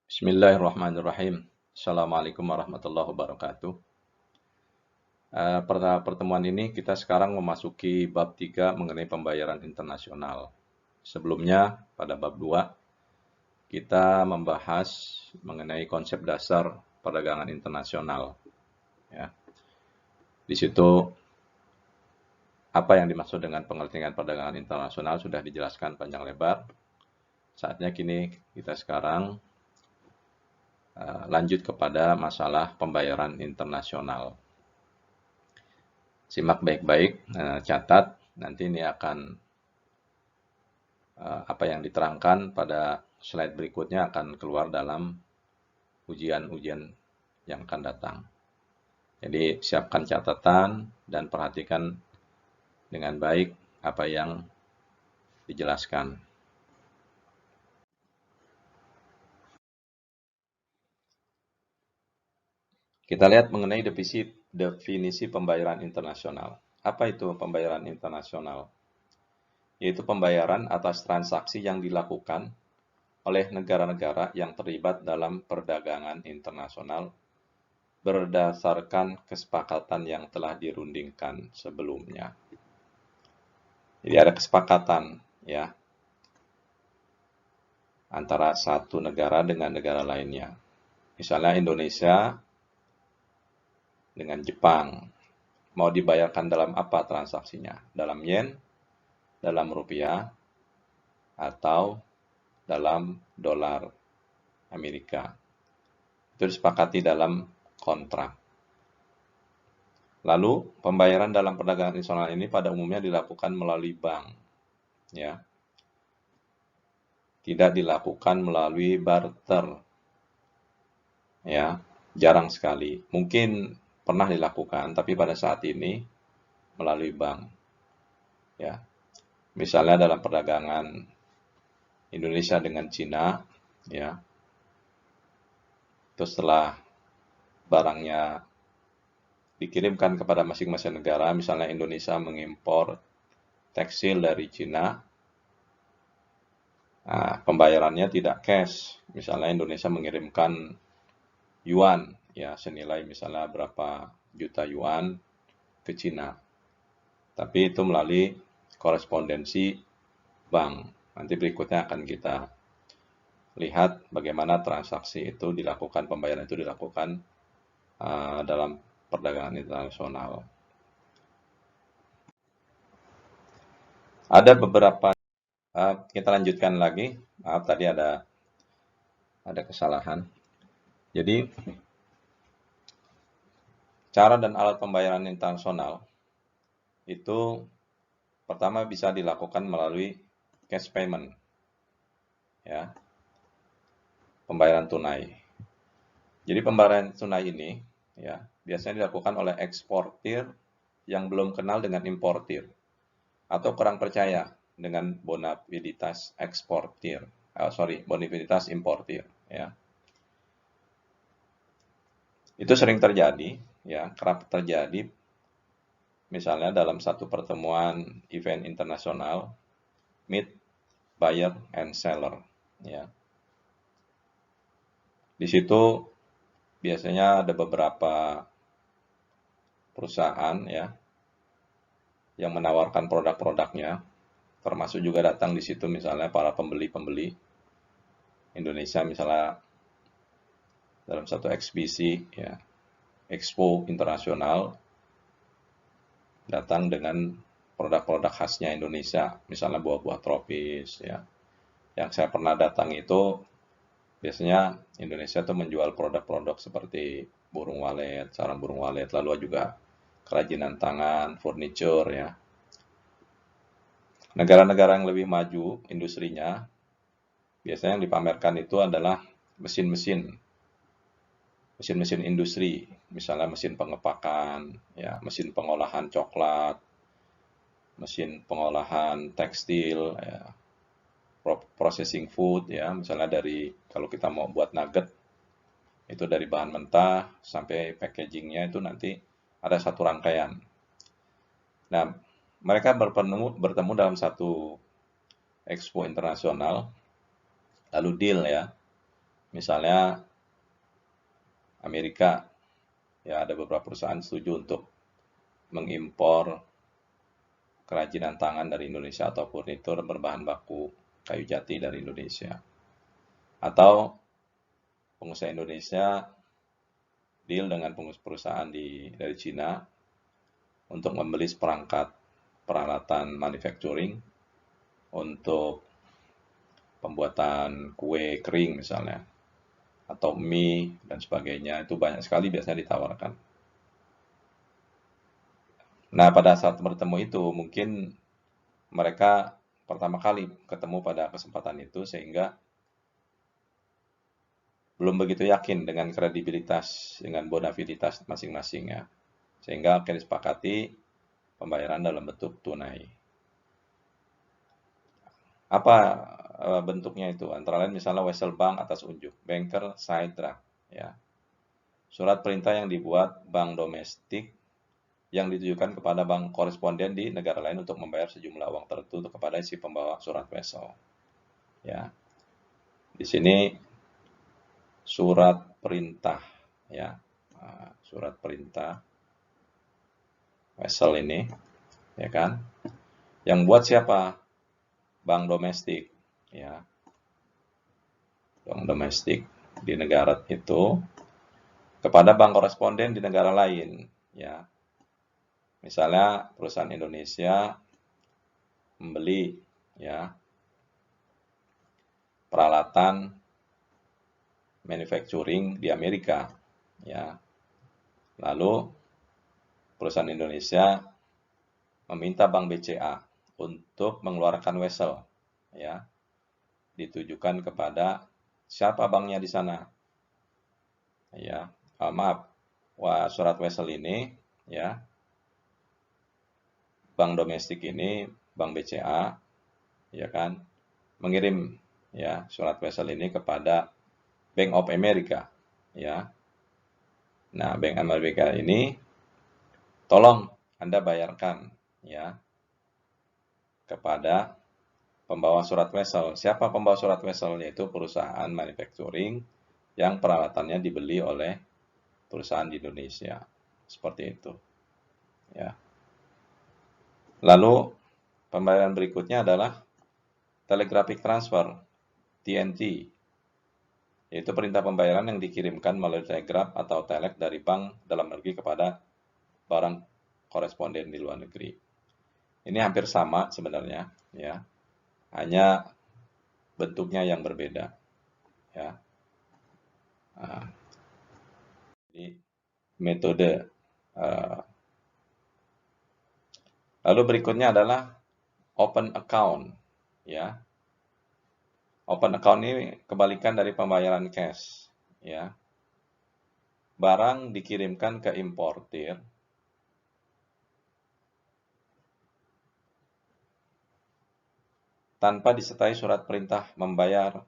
Bismillahirrahmanirrahim. Assalamualaikum warahmatullahi wabarakatuh. Pada pertemuan ini kita sekarang memasuki bab 3 mengenai pembayaran internasional. Sebelumnya pada bab 2 kita membahas mengenai konsep dasar perdagangan internasional. Ya. Di situ apa yang dimaksud dengan pengertian perdagangan internasional sudah dijelaskan panjang lebar. Saatnya kini kita sekarang lanjut kepada masalah pembayaran internasional. Simak baik-baik, catat, nanti ini akan apa yang diterangkan pada slide berikutnya akan keluar dalam ujian-ujian yang akan datang. Jadi siapkan catatan dan perhatikan dengan baik apa yang dijelaskan. Kita lihat mengenai definisi pembayaran internasional. Apa itu pembayaran internasional? Yaitu pembayaran atas transaksi yang dilakukan oleh negara-negara yang terlibat dalam perdagangan internasional berdasarkan kesepakatan yang telah dirundingkan sebelumnya. Jadi ada kesepakatan ya antara satu negara dengan negara lainnya. Misalnya Indonesia dengan Jepang mau dibayarkan dalam apa transaksinya? Dalam yen, dalam rupiah, atau dalam dolar Amerika. Itu disepakati dalam kontrak. Lalu pembayaran dalam perdagangan internasional ini pada umumnya dilakukan melalui bank, ya. Tidak dilakukan melalui barter, ya. Jarang sekali. Mungkin pernah dilakukan, tapi pada saat ini melalui bank, ya. Misalnya dalam perdagangan Indonesia dengan Cina, ya. Terus setelah barangnya dikirimkan kepada masing-masing negara, misalnya Indonesia mengimpor tekstil dari Cina, nah, pembayarannya tidak cash. Misalnya Indonesia mengirimkan yuan, ya senilai misalnya berapa juta yuan ke Cina. Tapi itu melalui korespondensi bank. Nanti berikutnya akan kita lihat bagaimana transaksi itu dilakukan, pembayaran itu dilakukan dalam perdagangan internasional. Ada beberapa, kita lanjutkan lagi. Maaf tadi ada kesalahan. Jadi cara dan alat pembayaran internasional itu pertama bisa dilakukan melalui cash payment, ya, pembayaran tunai. Jadi pembayaran tunai ini, ya, biasanya dilakukan oleh eksportir yang belum kenal dengan importir atau kurang percaya dengan bonafide eksportir, bonafide importir, ya. Itu sering terjadi, ya, kerap terjadi. Misalnya dalam satu pertemuan event internasional, meet buyer and seller, ya. Di situ biasanya ada beberapa perusahaan, ya, yang menawarkan produk-produknya, termasuk juga datang di situ misalnya para pembeli-pembeli Indonesia, misalnya dalam satu eksibisi, ya, Expo internasional, datang dengan produk-produk khasnya Indonesia, misalnya buah-buah tropis, ya. Yang saya pernah datang itu biasanya Indonesia tuh menjual produk-produk seperti burung walet, sarang burung walet, lalu juga kerajinan tangan, furniture, ya. Negara-negara yang lebih maju industrinya, biasanya yang dipamerkan itu adalah mesin-mesin industri, misalnya mesin pengepakan, ya, mesin pengolahan coklat, mesin pengolahan tekstil, ya, processing food, ya, misalnya dari kalau kita mau buat nugget itu dari bahan mentah sampai packagingnya itu nanti ada satu rangkaian. Nah, mereka bertemu dalam satu expo internasional, lalu deal, ya. Misalnya Amerika, ya ada beberapa perusahaan setuju untuk mengimpor kerajinan tangan dari Indonesia atau furnitur berbahan baku kayu jati dari Indonesia. Atau pengusaha Indonesia deal dengan perusahaan dari Cina untuk membeli seperangkat peralatan manufacturing untuk pembuatan kue kering misalnya, atau mie dan sebagainya. Itu banyak sekali biasanya ditawarkan. Nah, pada saat bertemu itu mungkin mereka pertama kali ketemu pada kesempatan itu sehingga belum begitu yakin dengan kredibilitas, dengan bonafiditas masing-masing ya. Sehingga akhirnya disepakati pembayaran dalam bentuk tunai. Apa bentuknya itu? Antara lain misalnya wesel bank atas unjuk, banker side draft, ya. Surat perintah yang dibuat bank domestik yang ditujukan kepada bank koresponden di negara lain untuk membayar sejumlah uang tertentu kepada si pembawa surat wesel. Ya. Di sini surat perintah, ya. Surat perintah wesel ini, ya kan? Yang buat siapa? Bank domestik, ya. Bank domestik di negara itu kepada bank koresponden di negara lain, ya. Misalnya perusahaan Indonesia membeli, ya, peralatan manufacturing di Amerika, ya. Lalu perusahaan Indonesia meminta Bank BCA untuk mengeluarkan wesel, ya, ditujukan kepada siapa banknya di sana, ya. Maaf, surat wesel ini, ya, bank domestik ini, Bank BCA, ya kan, mengirim, ya, surat wesel ini kepada Bank of America, ya. Nah, Bank Amerika ini tolong Anda bayarkan, ya, kepada pembawa surat wesel. Siapa pembawa surat wesel? Yaitu perusahaan manufacturing yang peralatannya dibeli oleh perusahaan di Indonesia. Seperti itu, ya. Lalu pembayaran berikutnya adalah telegraphic transfer, TNT, yaitu perintah pembayaran yang dikirimkan melalui telegraf atau telex dari bank dalam negeri kepada barang koresponden di luar negeri. Ini hampir sama sebenarnya, ya, hanya bentuknya yang berbeda, ya. Nah, jadi metode. Lalu berikutnya adalah open account, ya. Open account ini kebalikan dari pembayaran cash, ya. Barang dikirimkan ke importir tanpa disertai surat perintah membayar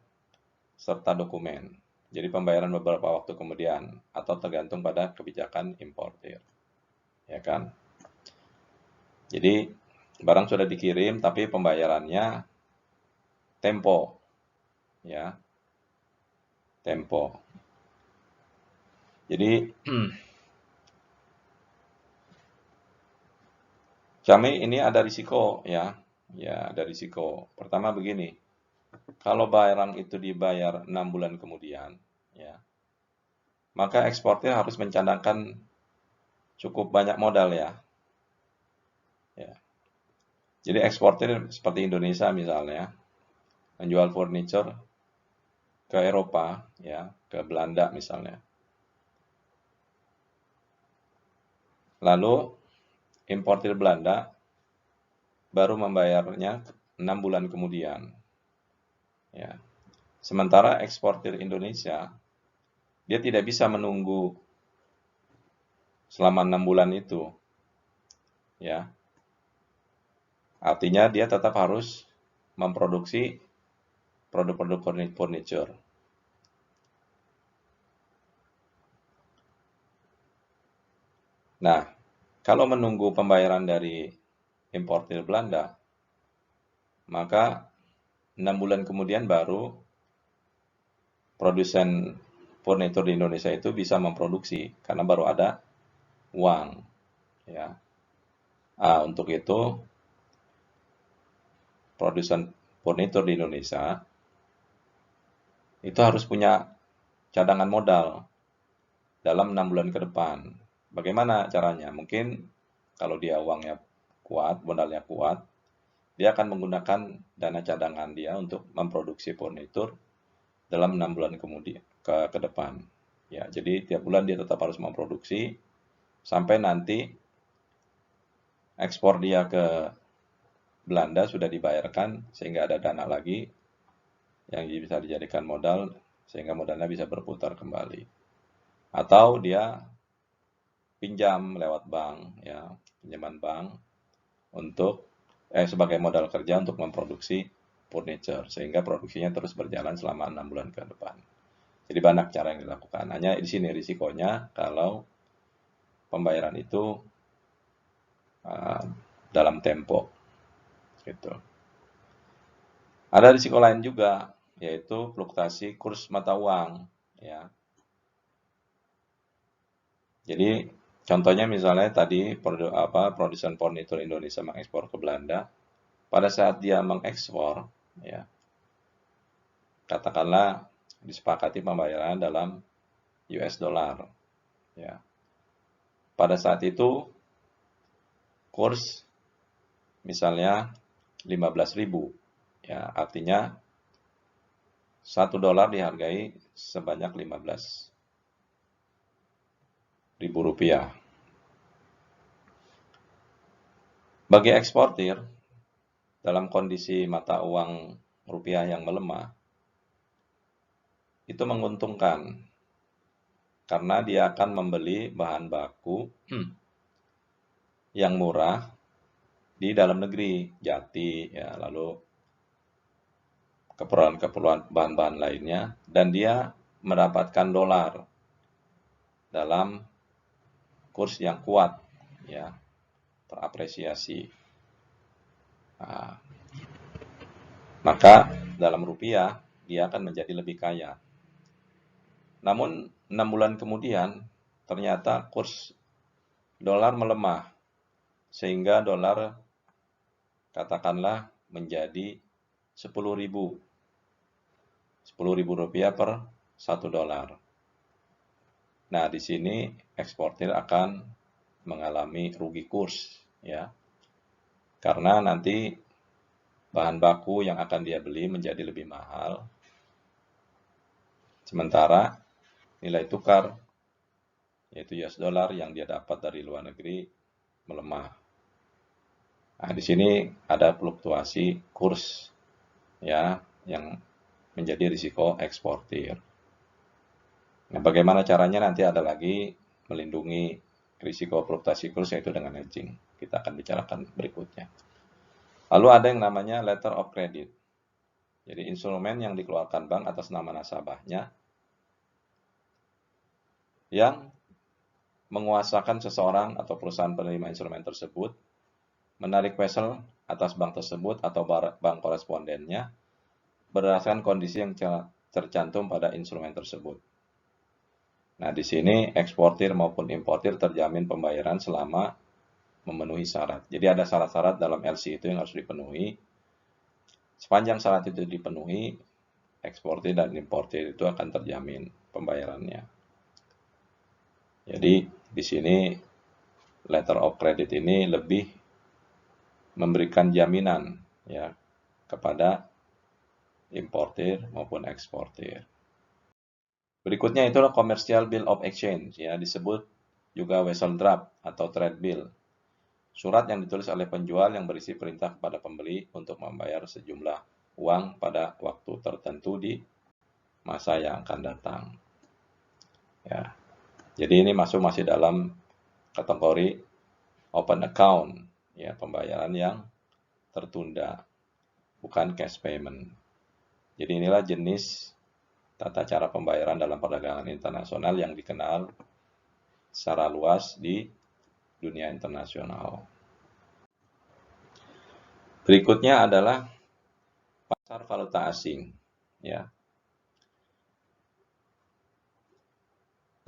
serta dokumen. Jadi pembayaran beberapa waktu kemudian atau tergantung pada kebijakan importir, ya kan? Jadi barang sudah dikirim tapi pembayarannya tempo, ya, tempo. Jadi kami ini ada risiko, ya, ada risiko. Pertama begini, kalau barang itu dibayar 6 bulan kemudian, ya, maka eksportir harus mencadangkan cukup banyak modal, ya. Jadi eksportir seperti Indonesia misalnya menjual furniture ke Eropa, ya, ke Belanda misalnya. Lalu importir Belanda baru membayarnya 6 bulan kemudian, ya. Sementara eksportir Indonesia dia tidak bisa menunggu selama 6 bulan itu, ya. Artinya dia tetap harus memproduksi produk-produk furniture. Nah, kalau menunggu pembayaran dari importir Belanda, maka 6 bulan kemudian baru produsen furnitur di Indonesia itu bisa memproduksi karena baru ada uang, ya. Untuk itu produsen furnitur di Indonesia itu harus punya cadangan modal dalam 6 bulan ke depan. Bagaimana caranya? Mungkin kalau dia uangnya kuat, modalnya kuat, dia akan menggunakan dana cadangan dia untuk memproduksi furnitur dalam 6 bulan kemudian ke depan. Ya, jadi tiap bulan dia tetap harus memproduksi sampai nanti ekspor dia ke Belanda sudah dibayarkan sehingga ada dana lagi yang bisa dijadikan modal sehingga modalnya bisa berputar kembali. Atau dia pinjam lewat bank, ya, pinjaman bank untuk sebagai modal kerja untuk memproduksi furniture sehingga produksinya terus berjalan selama 6 bulan ke depan. Jadi banyak cara yang dilakukan. Hanya di sini risikonya kalau pembayaran itu dalam tempo, gitu. Ada risiko lain juga, yaitu fluktuasi kurs mata uang, ya. Jadi contohnya misalnya tadi produsen furnitur Indonesia mengekspor ke Belanda, pada saat dia mengekspor, ya, katakanlah disepakati pembayaran dalam US dollar, ya. Pada saat itu kurs misalnya 15.000, ya, artinya 1 dolar dihargai sebanyak 15.000 rupiah. Bagi eksportir, dalam kondisi mata uang rupiah yang melemah, itu menguntungkan karena dia akan membeli bahan baku yang murah di dalam negeri, jati, ya, lalu keperluan-keperluan bahan-bahan lainnya, dan dia mendapatkan dolar dalam kurs yang kuat, ya, terapresiasi. Nah, maka dalam rupiah dia akan menjadi lebih kaya. Namun 6 bulan kemudian ternyata kurs dolar melemah sehingga dolar katakanlah menjadi 10.000 rupiah per 1 dolar. Nah, di sini eksportir akan mengalami rugi kurs, ya. Karena nanti bahan baku yang akan dia beli menjadi lebih mahal. Sementara nilai tukar yaitu US dollar yang dia dapat dari luar negeri melemah. Nah, di sini ada fluktuasi kurs, ya, yang menjadi risiko eksportir. Nah, bagaimana caranya nanti ada lagi melindungi risiko fluktuasi kurs yaitu dengan hedging. Kita akan bicarakan berikutnya. Lalu ada yang namanya letter of credit. Jadi instrumen yang dikeluarkan bank atas nama nasabahnya yang menguasakan seseorang atau perusahaan penerima instrumen tersebut menarik wesel atas bank tersebut atau bank korespondennya berdasarkan kondisi yang tercantum pada instrumen tersebut. Nah, di sini eksportir maupun importir terjamin pembayaran selama memenuhi syarat. Jadi ada syarat-syarat dalam LC itu yang harus dipenuhi. Sepanjang syarat itu dipenuhi, eksportir dan importir itu akan terjamin pembayarannya. Jadi di sini letter of credit ini lebih memberikan jaminan, ya, kepada importir maupun eksportir. Berikutnya itulah commercial bill of exchange, ya, disebut juga vessel draft atau trade bill. Surat yang ditulis oleh penjual yang berisi perintah kepada pembeli untuk membayar sejumlah uang pada waktu tertentu di masa yang akan datang. Ya. Jadi ini masih dalam kategori open account, ya, pembayaran yang tertunda, bukan cash payment. Jadi inilah jenis tata cara pembayaran dalam perdagangan internasional yang dikenal secara luas di dunia internasional. Berikutnya adalah pasar valuta asing, ya.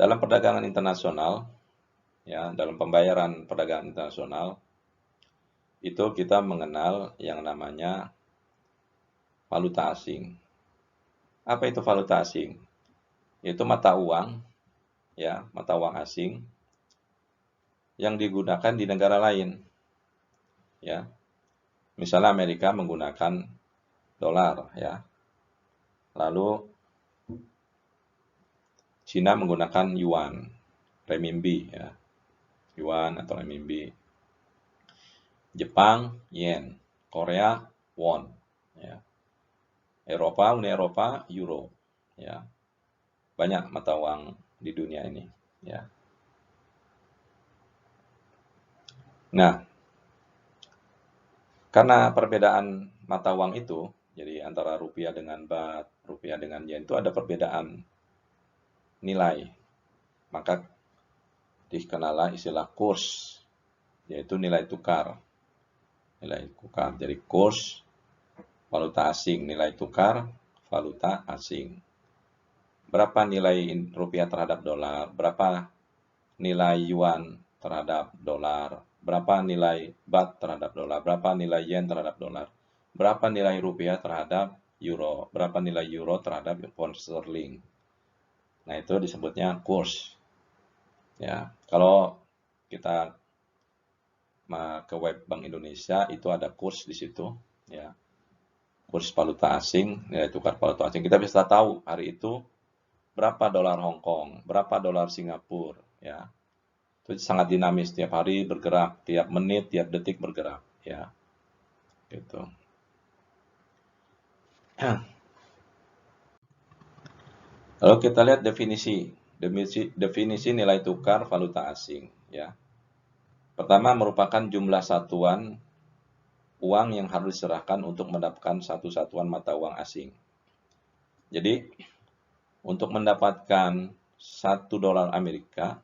Dalam perdagangan internasional, ya, dalam pembayaran perdagangan internasional, itu kita mengenal yang namanya valuta asing. Apa itu valuta asing? Yaitu mata uang, ya, mata uang asing yang digunakan di negara lain, ya. Misalnya Amerika menggunakan dolar, ya. Lalu Cina menggunakan yuan, renminbi, ya. Yuan atau renminbi. Jepang yen, Korea won, ya. Eropa, Uni Eropa euro, ya. Banyak mata uang di dunia ini, ya. Nah, karena perbedaan mata uang itu, jadi antara rupiah dengan baht, rupiah dengan yen itu ada perbedaan nilai. Maka dikenallah istilah kurs, yaitu nilai tukar. Nilai tukar. Jadi kurs valuta asing, nilai tukar valuta asing. Berapa nilai rupiah terhadap dolar, berapa nilai yuan terhadap dolar, berapa nilai baht terhadap dolar, berapa nilai yen terhadap dolar, berapa nilai rupiah terhadap euro, berapa nilai euro terhadap pound sterling. Nah, itu disebutnya kurs. Ya, kalau kita ke web Bank Indonesia itu ada kurs di situ, ya. Kurs valuta asing, nilai tukar valuta asing. Kita bisa tahu hari itu berapa dolar Hong Kong, berapa dolar Singapura, ya. Itu sangat dinamis, tiap hari bergerak, tiap menit, tiap detik bergerak, ya. Gitu. Lalu kita lihat definisi nilai tukar valuta asing, ya. Pertama, merupakan jumlah satuan uang yang harus diserahkan untuk mendapatkan satu satuan mata uang asing. Jadi, untuk mendapatkan 1 dolar Amerika,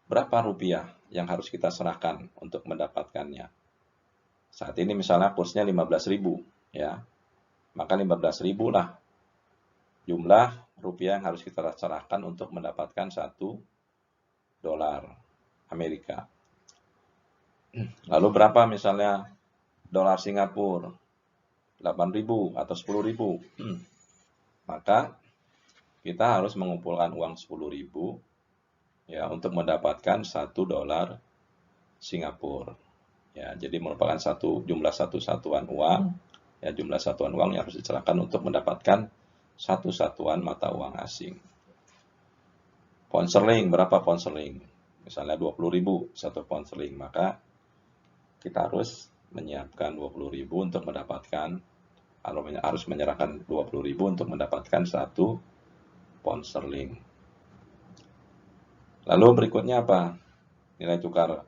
berapa rupiah yang harus kita serahkan untuk mendapatkannya? Saat ini misalnya kursnya 15.000, ya. Maka 15.000 lah jumlah rupiah yang harus kita serahkan untuk mendapatkan 1 dolar Amerika. Lalu berapa misalnya dolar Singapura? 8.000 atau 10.000. Maka kita harus mengumpulkan uang 10.000, ya, untuk mendapatkan 1 dolar Singapura. Ya, jadi merupakan jumlah satu satuan uang, ya, jumlah satuan uang yang harus diserahkan untuk mendapatkan satu satuan mata uang asing. Pound sterling, berapa pound sterling? Misalnya 20.000 satu pound sterling, maka kita harus menyiapkan 20.000 untuk mendapatkan, harus menyerahkan 20.000 untuk mendapatkan 1 pound sterling. Lalu berikutnya apa? Nilai tukar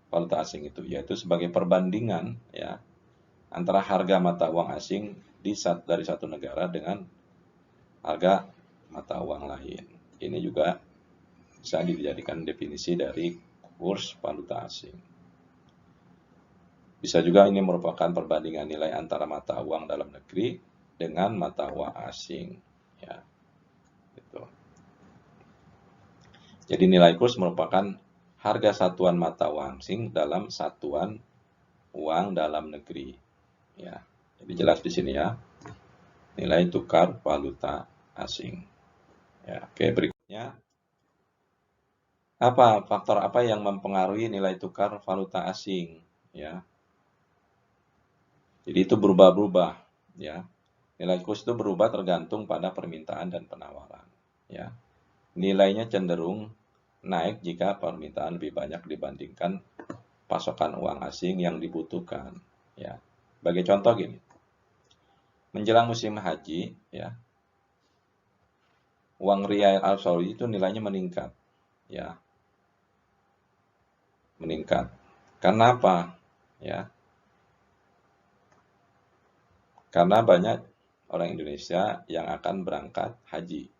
valuta asing itu, yaitu sebagai perbandingan, ya, antara harga mata uang asing dari satu negara dengan harga mata uang lain. Ini juga bisa dijadikan definisi dari kurs valuta asing. Bisa juga ini merupakan perbandingan nilai antara mata uang dalam negeri dengan mata uang asing, ya. Gitu. Jadi nilai kurs merupakan harga satuan mata uang asing dalam satuan uang dalam negeri, ya. Jadi jelas di sini, ya, nilai tukar valuta asing. Ya, oke, berikutnya faktor apa yang mempengaruhi nilai tukar valuta asing, ya. Jadi itu berubah-ubah, ya. Nilai kurs itu berubah tergantung pada permintaan dan penawaran, ya. Nilainya cenderung naik jika permintaan lebih banyak dibandingkan pasokan uang asing yang dibutuhkan, ya. Sebagai contoh gini, menjelang musim haji, ya, uang rial Arab Saudi itu nilainya meningkat, ya. Meningkat. Karena apa? Ya. Karena banyak orang Indonesia yang akan berangkat haji.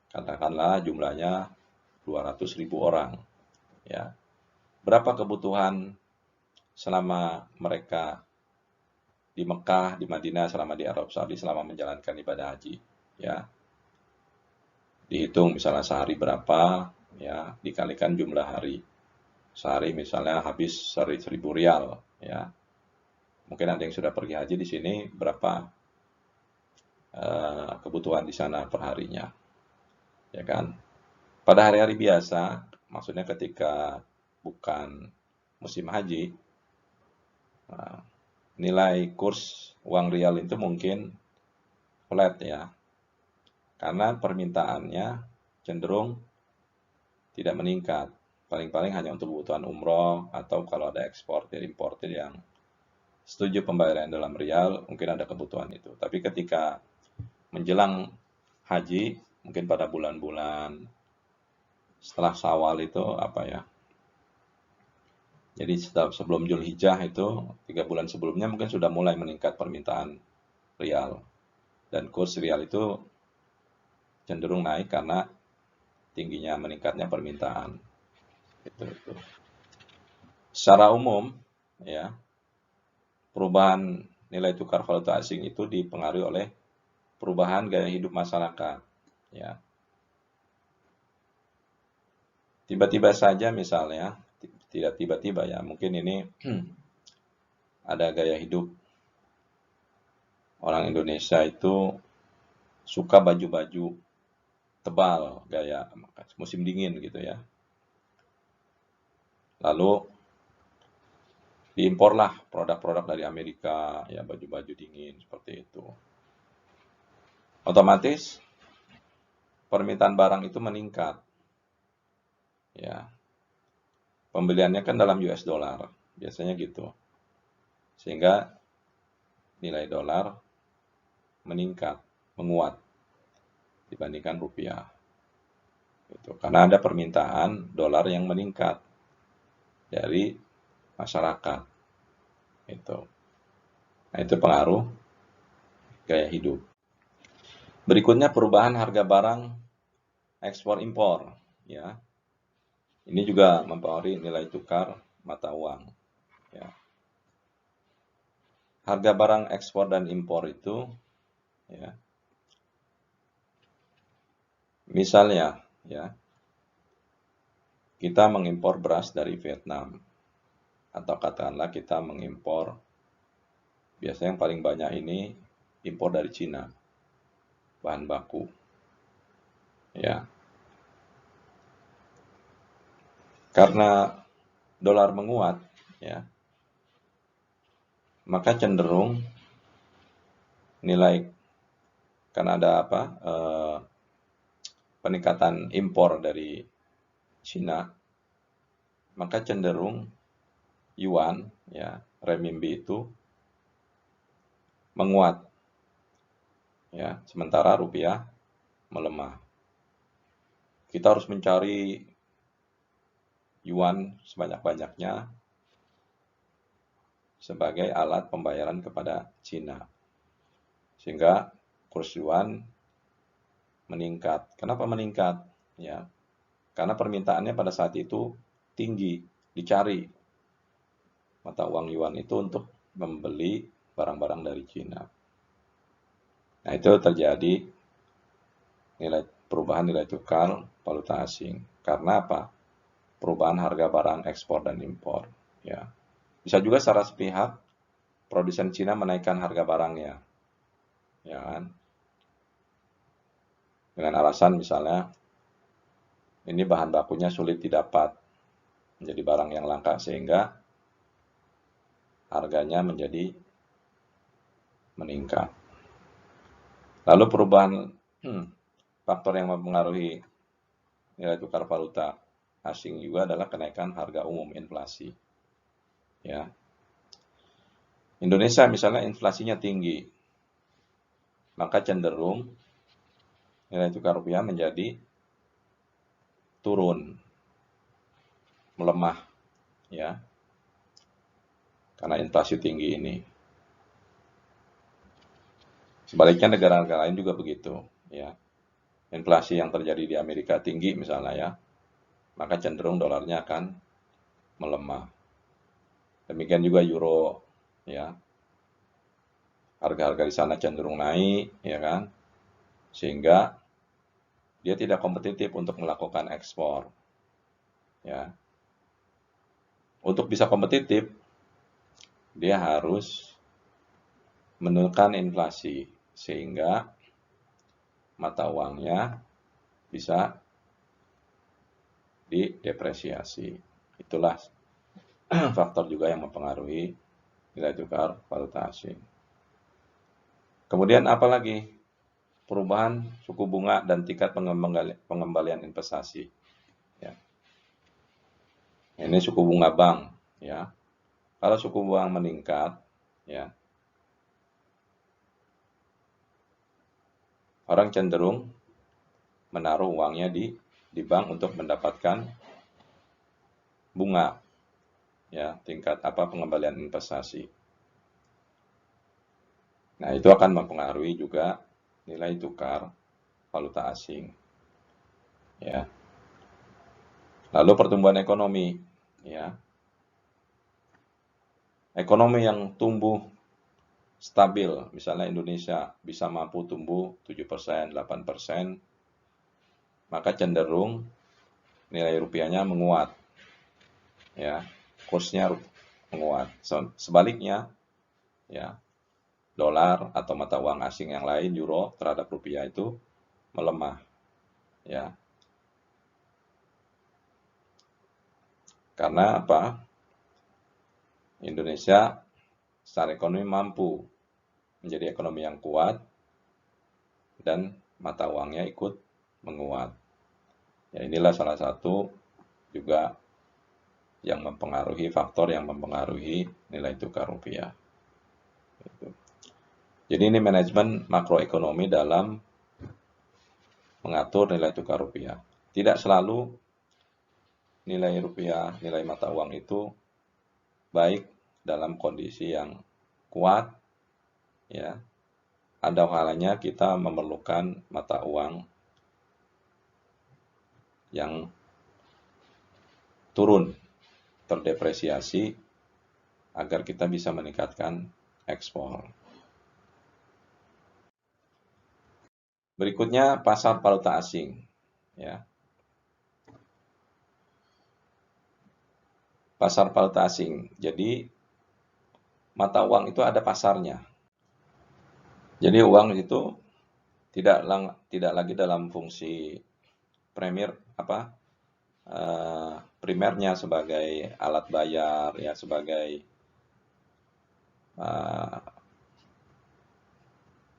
Katakanlah jumlahnya 200.000 orang, ya. Berapa kebutuhan selama mereka di Mekah, di Madinah, selama di Arab Saudi, selama menjalankan ibadah haji, ya. dihitung misalnya sehari berapa, ya, dikalikan jumlah hari. Sehari misalnya habis 1.000 rial, ya. Mungkin ada yang sudah pergi haji di sini, berapa kebutuhan di sana perharinya, ya kan? Pada hari-hari biasa, maksudnya ketika bukan musim haji, nilai kurs uang rial itu mungkin flat ya, karena permintaannya cenderung tidak meningkat. Paling-paling hanya untuk kebutuhan umroh atau kalau ada eksportir importir yang setuju pembayaran dalam rial, mungkin ada kebutuhan itu. Tapi ketika menjelang haji, mungkin pada bulan-bulan setelah Syawal itu apa ya? Jadi sebelum Zulhijjah itu 3 bulan sebelumnya mungkin sudah mulai meningkat permintaan rial, dan kurs rial itu cenderung naik karena tingginya meningkatnya permintaan. Itu. Secara umum, ya, perubahan nilai tukar valuta asing itu dipengaruhi oleh perubahan gaya hidup masyarakat. Ya, tiba-tiba saja misalnya, tidak tiba-tiba ya, mungkin ini ada gaya hidup orang Indonesia itu suka baju-baju tebal, gaya musim dingin gitu ya. Lalu diimporlah produk-produk dari Amerika, ya baju-baju dingin seperti itu. Otomatis permintaan barang itu meningkat. Ya. Pembeliannya kan dalam US dollar, biasanya gitu. Sehingga nilai dolar meningkat, menguat dibandingkan rupiah. Gitu. Karena ada permintaan dolar yang meningkat dari masyarakat. Itu. Nah, itu pengaruh gaya hidup. Berikutnya perubahan harga barang ekspor impor, ya. Ini juga mempengaruhi nilai tukar mata uang, ya. Harga barang ekspor dan impor itu, ya. Misalnya, ya, kita mengimpor beras dari Vietnam, atau katakanlah kita mengimpor, biasanya yang paling banyak ini impor dari Cina, bahan baku, ya. Karena dolar menguat, ya, maka cenderung nilai, karena ada apa, peningkatan impor dari Cina, maka cenderung yuan, ya, renminbi itu menguat, ya, sementara rupiah melemah. Kita harus mencari yuan sebanyak-banyaknya sebagai alat pembayaran kepada Cina, sehingga kurs yuan meningkat. Kenapa meningkat? Ya, karena permintaannya pada saat itu tinggi, dicari mata uang yuan itu untuk membeli barang-barang dari Cina. Nah, itu terjadi perubahan nilai tukar valuta asing. Karena apa? Perubahan harga barang ekspor dan impor. Ya, bisa juga secara sepihak produsen Cina menaikkan harga barangnya, ya kan? Dengan alasan misalnya ini bahan bakunya sulit didapat, menjadi barang yang langka sehingga harganya menjadi meningkat. Lalu perubahan faktor yang mempengaruhi nilai tukar valuta asing juga adalah kenaikan harga umum, inflasi. Ya. Indonesia misalnya inflasinya tinggi, maka cenderung nilai tukar rupiah menjadi turun, melemah, ya, karena inflasi tinggi ini. Sebaliknya negara-negara lain juga begitu, ya. Inflasi yang terjadi di Amerika tinggi misalnya, ya, maka cenderung dolarnya akan melemah. Demikian juga euro, ya. Harga-harga di sana cenderung naik, ya kan? Sehingga dia tidak kompetitif untuk melakukan ekspor. Ya. Untuk bisa kompetitif, dia harus menurunkan inflasi sehingga mata uangnya bisa didepresiasi. Itulah faktor juga yang mempengaruhi nilai tukar valuta asing. Kemudian apalagi? Perubahan suku bunga dan tingkat pengembalian investasi. Ya. Ini suku bunga bank. Ya. Kalau suku bunga meningkat, ya, orang cenderung menaruh uangnya di bank untuk mendapatkan bunga, ya, tingkat pengembalian investasi. Nah, itu akan mempengaruhi juga nilai tukar valuta asing. Ya. Lalu pertumbuhan ekonomi, ya. Ekonomi yang tumbuh stabil, misalnya Indonesia bisa mampu tumbuh 7%, 8%, maka cenderung nilai rupiahnya menguat. Ya, kursnya menguat. Sebaliknya, ya, dolar atau mata uang asing yang lain, euro terhadap rupiah itu melemah. Ya. Karena apa? Indonesia secara ekonomi mampu menjadi ekonomi yang kuat dan mata uangnya ikut menguat. Ya, inilah salah satu juga yang mempengaruhi faktor yang mempengaruhi nilai tukar rupiah. Jadi ini manajemen makroekonomi dalam mengatur nilai tukar rupiah. Tidak selalu nilai rupiah, nilai mata uang itu baik dalam kondisi yang kuat, ya. Ada kalanya kita memerlukan mata uang yang turun, terdepresiasi agar kita bisa meningkatkan ekspor. Berikutnya pasar valuta asing, ya. Pasar valuta asing. Jadi mata uang itu ada pasarnya. Jadi uang itu tidak lagi dalam fungsi primernya sebagai alat bayar, ya, sebagai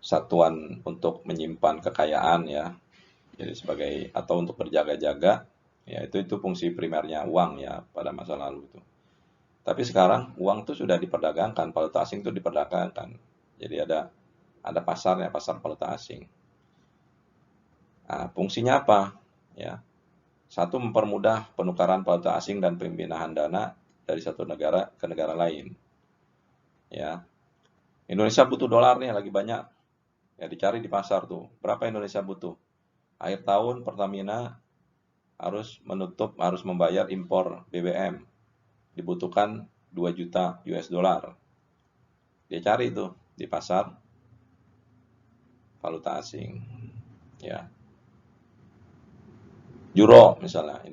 satuan untuk menyimpan kekayaan, ya. Jadi sebagai atau untuk berjaga-jaga, ya, itu fungsi primernya uang, ya, pada masa lalu itu. Tapi sekarang uang itu sudah diperdagangkan, valuta asing itu diperdagangkan. Jadi ada pasarnya, pasar valuta asing. Nah, fungsinya apa? Ya. Satu, mempermudah penukaran valuta asing dan pemindahan dana dari satu negara ke negara lain. Ya. Indonesia butuh dolar nih, lagi banyak. Ya, dicari di pasar tuh. Berapa Indonesia butuh? Akhir tahun Pertamina harus membayar impor BBM. Dibutuhkan 2 juta US dollar. Dia cari itu di pasar valuta asing. Ya. Euro misalnya,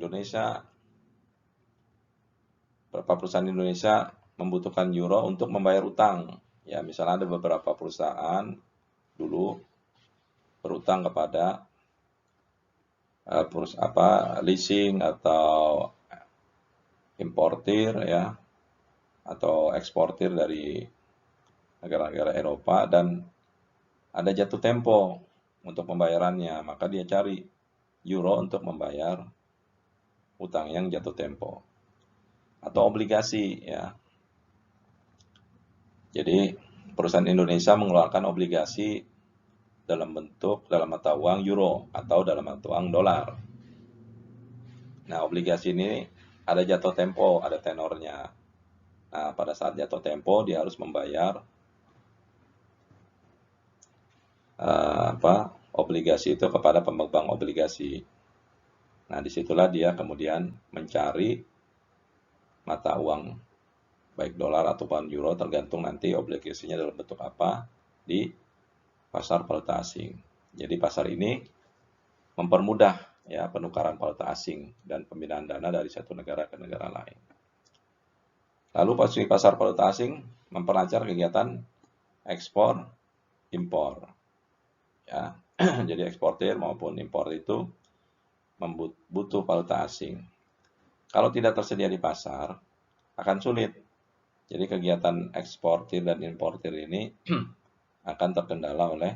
beberapa perusahaan Indonesia membutuhkan euro untuk membayar utang. Ya, misalnya ada beberapa perusahaan dulu berutang kepada leasing atau importir, ya, atau eksportir dari negara-negara Eropa, dan ada jatuh tempo untuk pembayarannya, maka dia cari euro untuk membayar utang yang jatuh tempo. Atau obligasi, ya. Jadi perusahaan Indonesia mengeluarkan obligasi dalam mata uang euro atau dalam mata uang dolar. Nah, obligasi ini ada jatuh tempo, ada tenornya. Nah, pada saat jatuh tempo dia harus membayar obligasi itu kepada pemegang obligasi. Nah, disitulah dia kemudian mencari mata uang baik dolar ataupun euro, tergantung nanti obligasinya dalam bentuk apa di pasar valuta asing. Jadi pasar ini mempermudah ya penukaran valuta asing dan pemindahan dana dari satu negara ke negara lain. Lalu posisi pasar valuta asing memperlancar kegiatan ekspor impor. Ya. Jadi eksportir maupun impor itu butuh valuta asing. Kalau tidak tersedia di pasar, akan sulit. Jadi kegiatan eksportir dan importir ini akan terkendala oleh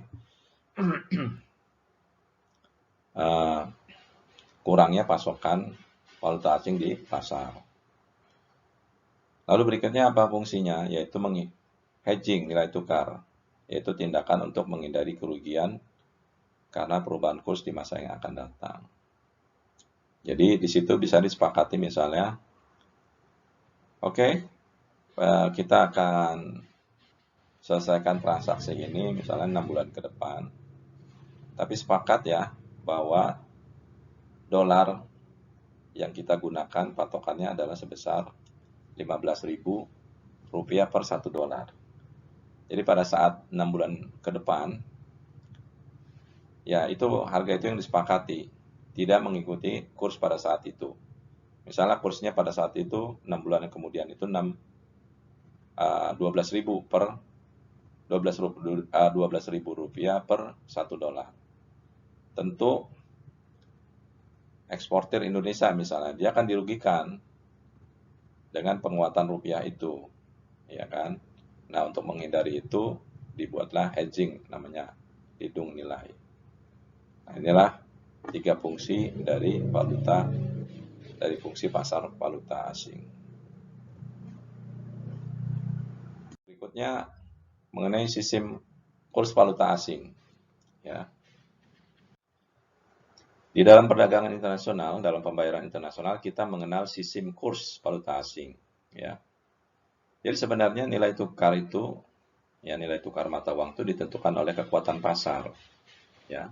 kurangnya pasokan valuta asing di pasar. Lalu berikutnya apa fungsinya? Yaitu hedging nilai tukar, yaitu tindakan untuk menghindari kerugian karena perubahan kurs di masa yang akan datang. Jadi di situ bisa disepakati misalnya, oke, kita akan selesaikan transaksi ini misalnya 6 bulan ke depan. Tapi sepakat ya bahwa dolar yang kita gunakan patokannya adalah sebesar Rp15.000 per 1 dolar. Jadi pada saat 6 bulan ke depan, ya itu harga itu yang disepakati, tidak mengikuti kurs pada saat itu. Misalnya kursnya pada saat itu 6 bulan kemudian itu 12.000 per Rp12.000 per 1 dolar. Tentu eksportir Indonesia misalnya, dia akan dirugikan dengan penguatan rupiah itu, ya kan? Nah, untuk menghindari itu dibuatlah hedging namanya, lindung nilai. Nah, inilah 3 fungsi dari fungsi pasar valuta asing. Berikutnya mengenai sistem kurs valuta asing, ya. Di dalam perdagangan internasional, dalam pembayaran internasional, kita mengenal sistem kurs valuta asing. Ya. Jadi sebenarnya nilai tukar itu, ya nilai tukar mata uang itu ditentukan oleh kekuatan pasar. Ya.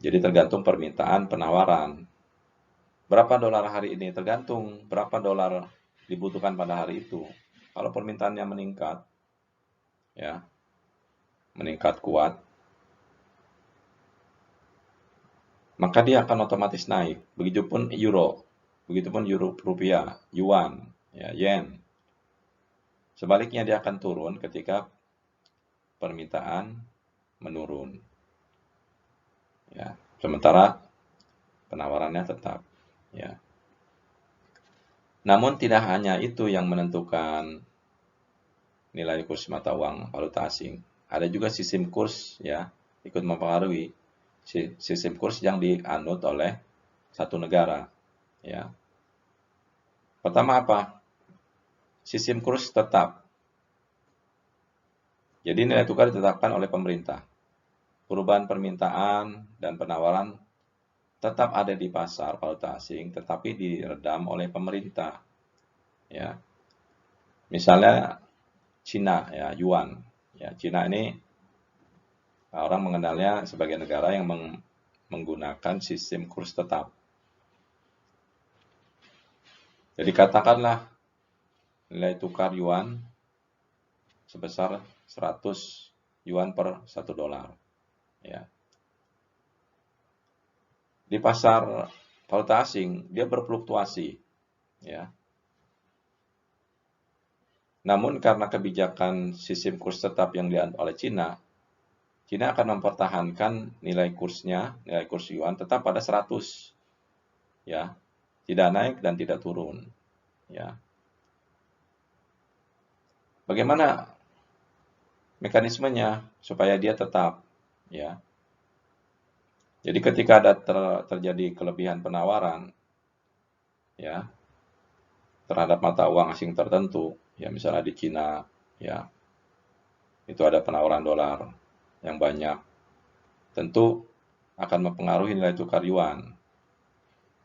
Jadi tergantung permintaan penawaran. Berapa dolar hari ini? Tergantung berapa dolar dibutuhkan pada hari itu. Kalau permintaannya meningkat, ya meningkat kuat, maka dia akan otomatis naik. Begitupun euro, rupiah, yuan, ya, yen. Sebaliknya dia akan turun ketika permintaan menurun. Ya, sementara penawarannya tetap. Ya. Namun tidak hanya itu yang menentukan nilai kurs mata uang valuta asing. Ada juga sistem kurs ya ikut mempengaruhi sistem kurs yang dianut oleh satu negara. Ya. Pertama apa? Sistem kurs tetap. Jadi nilai tukar ditetapkan oleh pemerintah. Perubahan permintaan dan penawaran tetap ada di pasar valuta asing, tetapi diredam oleh pemerintah. Ya, misalnya Cina, ya yuan. Ya, Cina ini orang mengenalnya sebagai negara yang menggunakan sistem kurs tetap. Jadi katakanlah nilai tukar yuan sebesar 100 yuan per 1 dolar. Ya. Di pasar valuta asing dia berfluktuasi, ya. Namun karena kebijakan sistem kurs tetap yang diambil oleh Cina, Cina akan mempertahankan nilai kurs yuan tetap pada 100, ya, tidak naik dan tidak turun, ya. Bagaimana mekanismenya supaya dia tetap, ya? Jadi ketika ada terjadi kelebihan penawaran, ya, terhadap mata uang asing tertentu, ya misalnya di Cina, ya, itu ada penawaran dolar yang banyak, tentu akan mempengaruhi nilai tukar yuan.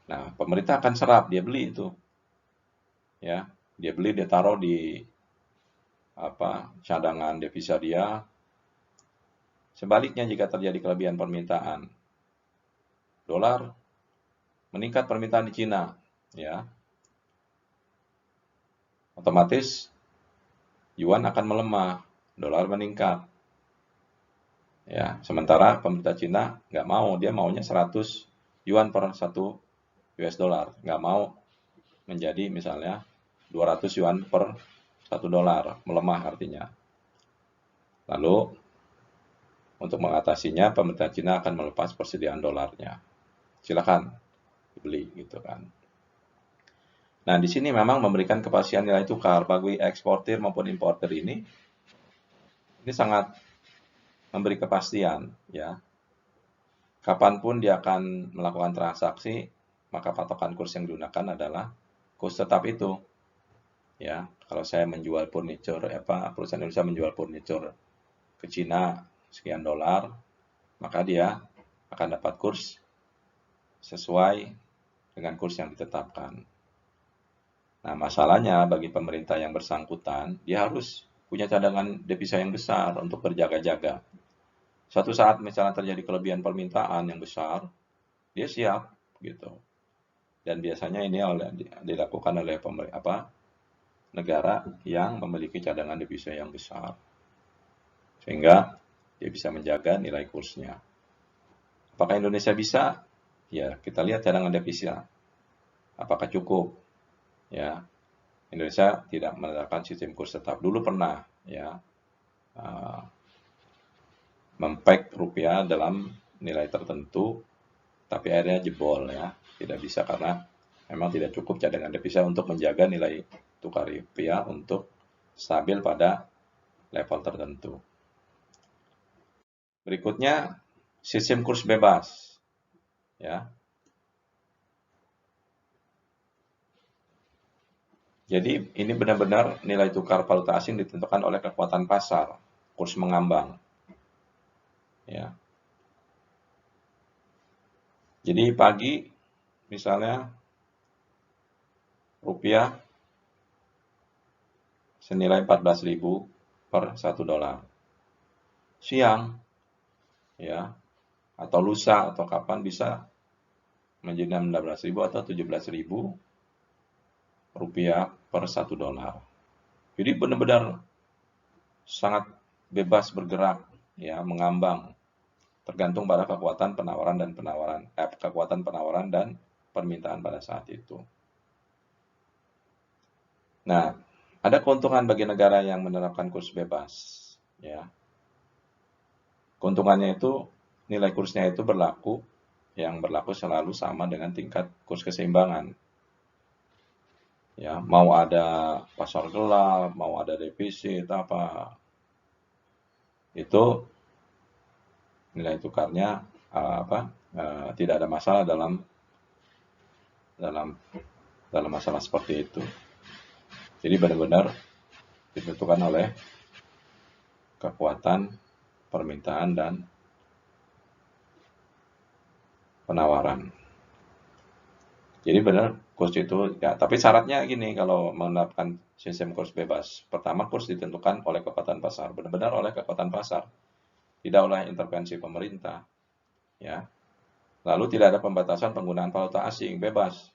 Nah, pemerintah akan serap, dia beli itu, ya, dia beli, dia taruh di cadangan devisa dia. Sebaliknya jika terjadi kelebihan permintaan, dolar meningkat permintaan di Cina, ya, otomatis yuan akan melemah, dolar meningkat. Ya, sementara pemerintah Cina nggak mau, dia maunya 100 yuan per 1 US dollar, nggak mau menjadi misalnya 200 yuan per 1 dolar, melemah artinya. Lalu untuk mengatasinya, pemerintah Cina akan melepas persediaan dolarnya. Silakan beli gitu kan. Nah, di sini memang memberikan kepastian nilai tukar bagi eksportir maupun importer ini sangat memberi kepastian ya. Kapanpun dia akan melakukan transaksi, maka patokan kurs yang digunakan adalah kurs tetap itu. Ya, kalau saya menjual furniture, perusahaan Indonesia menjual furniture ke Cina sekian dolar, maka dia akan dapat kurs sesuai dengan kurs yang ditetapkan. Nah, masalahnya bagi pemerintah yang bersangkutan, dia harus punya cadangan devisa yang besar untuk berjaga-jaga. Suatu saat misalnya terjadi kelebihan permintaan yang besar, dia siap gitu. Dan biasanya ini dilakukan oleh negara yang memiliki cadangan devisa yang besar. Sehingga dia bisa menjaga nilai kursnya. Apakah Indonesia bisa? Ya, kita lihat cadangan devisa. Apakah cukup? Ya, Indonesia tidak menerapkan sistem kurs tetap. Dulu pernah ya mempeg rupiah dalam nilai tertentu, tapi akhirnya jebol ya. Tidak bisa karena memang tidak cukup cadangan devisa untuk menjaga nilai tukar rupiah untuk stabil pada level tertentu. Berikutnya, sistem kurs bebas. Ya. Jadi ini benar-benar nilai tukar valuta asing ditentukan oleh kekuatan pasar, kurs mengambang. Ya. Jadi pagi misalnya rupiah senilai 14.000 per 1 dolar. Siang ya atau lusa atau kapan bisa menjadi 16.000 atau 17.000 rupiah per 1 dolar. Jadi benar-benar sangat bebas bergerak ya, mengambang tergantung pada kekuatan penawaran dan permintaan pada saat itu. Nah, ada keuntungan bagi negara yang menerapkan kurs bebas ya. Keuntungannya itu nilai kursnya itu yang berlaku selalu sama dengan tingkat kurs keseimbangan. Ya, mau ada pasar gelap, mau ada defisit itu nilai tukarnya tidak ada masalah dalam masalah seperti itu. Jadi benar-benar ditentukan oleh kekuatan permintaan dan penawaran. Jadi benar kurs itu ya, tapi syaratnya gini kalau menerapkan sistem kurs bebas. Pertama, kurs ditentukan oleh kekuatan pasar, benar-benar oleh kekuatan pasar, tidak oleh intervensi pemerintah. Ya. Lalu tidak ada pembatasan penggunaan valuta asing, bebas.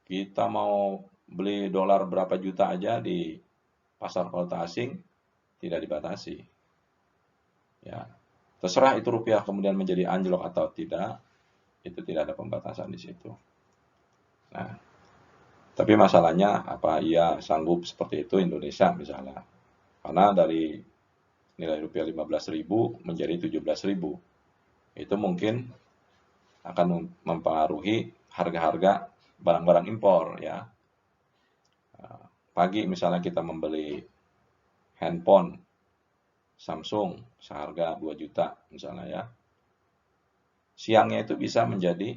Kita mau beli dolar berapa juta aja di pasar valuta asing tidak dibatasi. Ya. Terserah itu rupiah kemudian menjadi anjlok atau tidak, itu tidak ada pembatasan di situ. Nah, tapi masalahnya apa ia sanggup seperti itu Indonesia misalnya. Karena dari nilai rupiah 15.000 menjadi 17.000. Itu mungkin akan mempengaruhi harga-harga barang-barang impor ya. Pagi misalnya kita membeli handphone Samsung seharga 2 juta misalnya ya. Siangnya itu bisa menjadi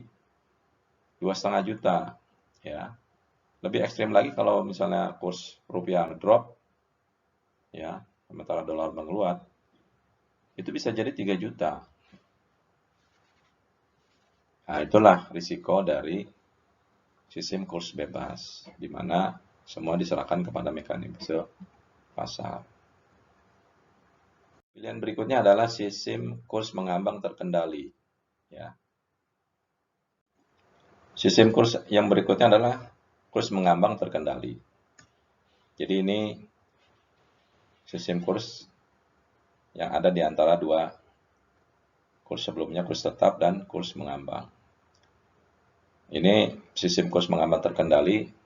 2,5 juta ya. Lebih ekstrim lagi kalau misalnya kurs rupiah drop ya, sementara dolar menguat, itu bisa jadi 3 juta. Nah, itulah risiko dari sistem kurs bebas, di mana semua diserahkan kepada mekanisme pasar. Pilihan berikutnya adalah sistem kurs mengambang terkendali. Ya. Sistem kurs yang berikutnya adalah kurs mengambang terkendali. Jadi ini sistem kurs yang ada di antara dua kurs sebelumnya kurs tetap dan kurs mengambang. Ini sistem kurs mengambang terkendali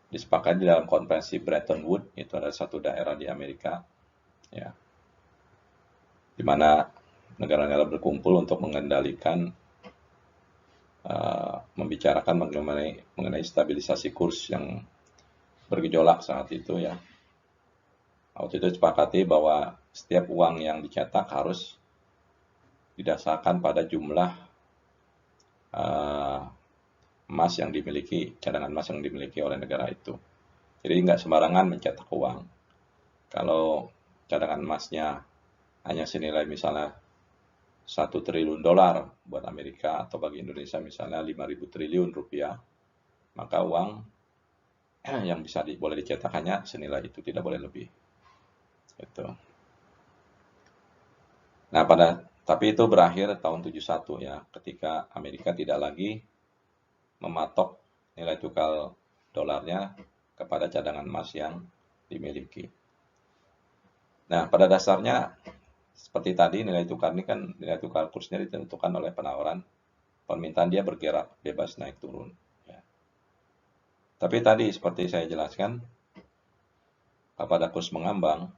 disepakati dalam konferensi Bretton Woods, itu adalah satu daerah di Amerika, ya, di mana negara-negara berkumpul untuk mengendalikan, membicarakan mengenai stabilisasi kurs yang bergejolak saat itu, ya. Waktu itu disepakati bahwa setiap uang yang dicetak harus didasarkan pada jumlah emas yang dimiliki, cadangan emas yang dimiliki oleh negara itu. Jadi nggak sembarangan mencetak uang. Kalau cadangan emasnya hanya senilai misalnya 1 triliun dolar buat Amerika, atau bagi Indonesia misalnya 5.000 triliun rupiah, maka uang yang bisa boleh dicetak hanya senilai itu, tidak boleh lebih. Gitu. Nah, tapi itu berakhir tahun 71, ya, ketika Amerika tidak lagi mematok nilai tukar dolarnya kepada cadangan emas yang dimiliki. Nah, pada dasarnya seperti tadi, nilai tukar ini kan, nilai tukar kursnya ditentukan oleh penawaran, permintaan dia bergerak bebas naik turun. Ya. Tapi tadi seperti saya jelaskan, pada kurs mengambang,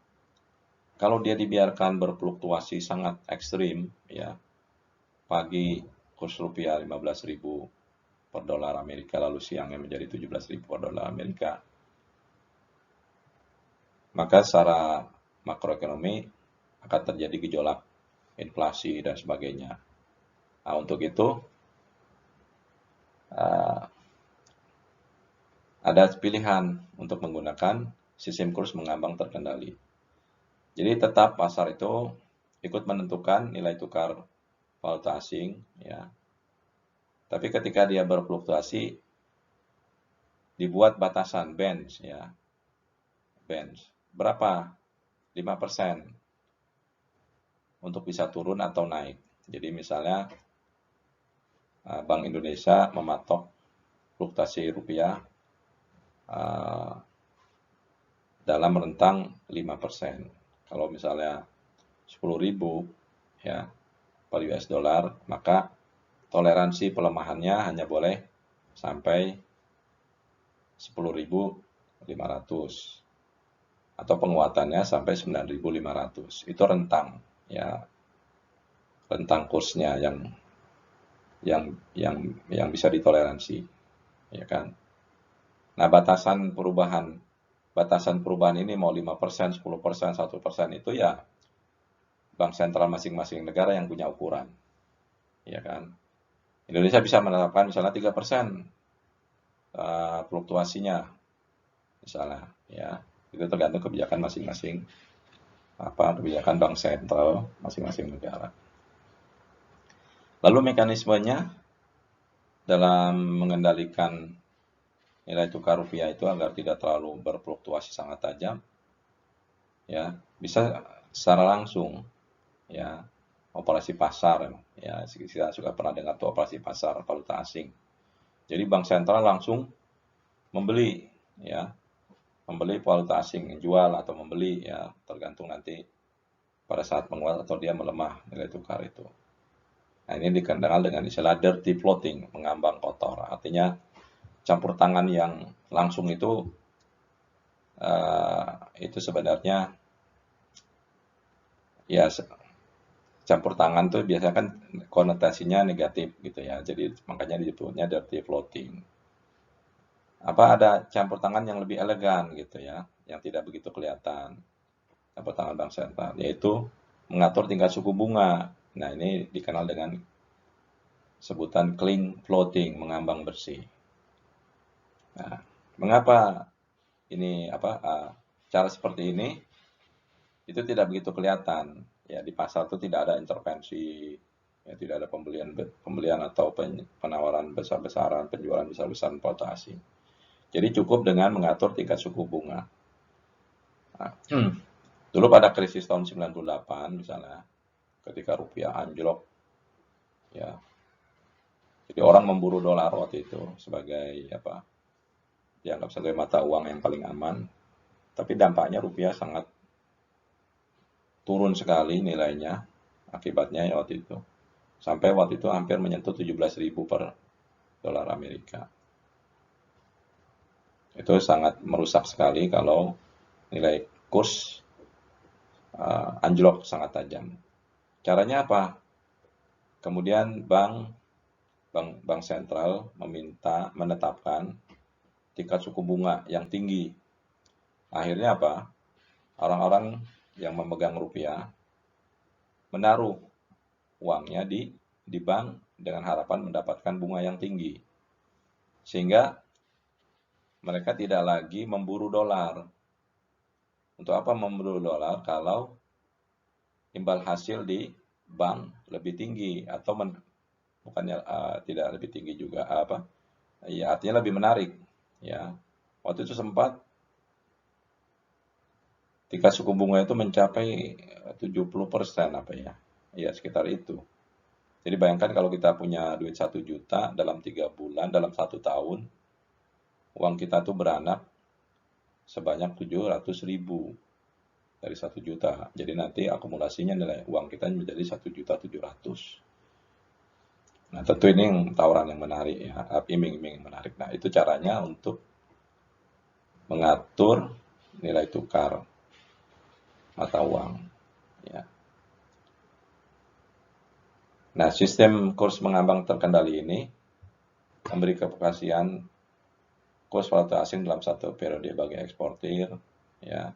kalau dia dibiarkan berfluktuasi sangat ekstrim, ya, pagi kurs rupiah 15.000 per dolar Amerika, lalu siangnya menjadi 17.000 per dolar Amerika, maka secara makroekonomi akan terjadi gejolak inflasi dan sebagainya. Nah, untuk itu ada pilihan untuk menggunakan sistem kurs mengambang terkendali. Jadi tetap pasar itu ikut menentukan nilai tukar valuta asing, ya. Tapi ketika dia berfluktuasi, dibuat batasan bands, ya. Bands. Berapa? 5% untuk bisa turun atau naik. Jadi misalnya Bank Indonesia mematok fluktuasi rupiah dalam rentang 5%. Kalau misalnya 10.000, ya, per US dollar, maka toleransi pelemahannya hanya boleh sampai 10.500 atau penguatannya sampai 9.500. Itu rentang, ya, rentang kursnya yang bisa ditoleransi, ya kan. Nah, batasan perubahan ini mau 5%, 10%, 1% itu ya bank sentral masing-masing negara yang punya ukuran, ya kan. Indonesia bisa menetapkan misalnya 3% fluktuasinya, misalnya, ya, itu tergantung kebijakan masing-masing, kebijakan bank sentral masing-masing negara. Lalu mekanismenya dalam mengendalikan nilai tukar rupiah itu agar tidak terlalu berfluktuasi sangat tajam, ya, bisa secara langsung, ya, operasi pasar, ya, kita juga pernah dengar tuh operasi pasar valuta asing. Jadi bank sentral langsung membeli, ya, membeli valuta asing, jual atau membeli, ya, tergantung nanti pada saat menguat atau dia melemah nilai tukar itu. Nah, ini dikenal dengan istilah dirty floating, mengambang kotor. Artinya campur tangan yang langsung itu sebenarnya, ya, campur tangan tuh biasanya kan konotasinya negatif gitu, ya. Jadi makanya disebutnya dirty floating. Ada campur tangan yang lebih elegan gitu, ya, yang tidak begitu kelihatan campur tangan bank sentral, yaitu mengatur tingkat suku bunga. Nah, ini dikenal dengan sebutan clean floating, mengambang bersih. Nah, mengapa ini cara seperti ini itu tidak begitu kelihatan, ya, di pasar itu tidak ada intervensi, ya, tidak ada pembelian atau penawaran besar-besaran, penjualan besar-besaran valuta asing. Jadi cukup dengan mengatur tingkat suku bunga. Nah, dulu pada krisis tahun 98 misalnya, ketika rupiah anjlok, ya, jadi orang memburu dolar waktu itu sebagai dianggap sebagai mata uang yang paling aman, tapi dampaknya rupiah sangat turun sekali nilainya, akibatnya ya waktu itu. Sampai waktu itu hampir menyentuh 17.000 per dolar Amerika. Itu sangat merusak sekali kalau nilai kurs anjlok sangat tajam. Caranya apa? Kemudian bank sentral menetapkan tingkat suku bunga yang tinggi. Akhirnya apa? Orang-orang yang memegang rupiah menaruh uangnya di bank dengan harapan mendapatkan bunga yang tinggi. Sehingga mereka tidak lagi memburu dolar. Untuk apa memburu dolar kalau imbal hasil di bank lebih tinggi atau bukannya tidak lebih tinggi juga ya artinya lebih menarik ya. Waktu itu sempat tingkat suku bunga itu mencapai 70% apa ya. Ya sekitar itu. Jadi bayangkan kalau kita punya duit 1 juta dalam 3 bulan, dalam 1 tahun, uang kita tuh beranak sebanyak 700.000 dari 1 juta. Jadi nanti akumulasinya nilai uang kita menjadi 1.700.000. Nah, tentu ini tawaran yang menarik ya, iming-iming yang menarik. Nah, itu caranya untuk mengatur nilai tukar mata uang ya. Nah, sistem kurs mengambang terkendali ini memberi kepastian kurs valuta asing dalam satu periode bagi eksportir ya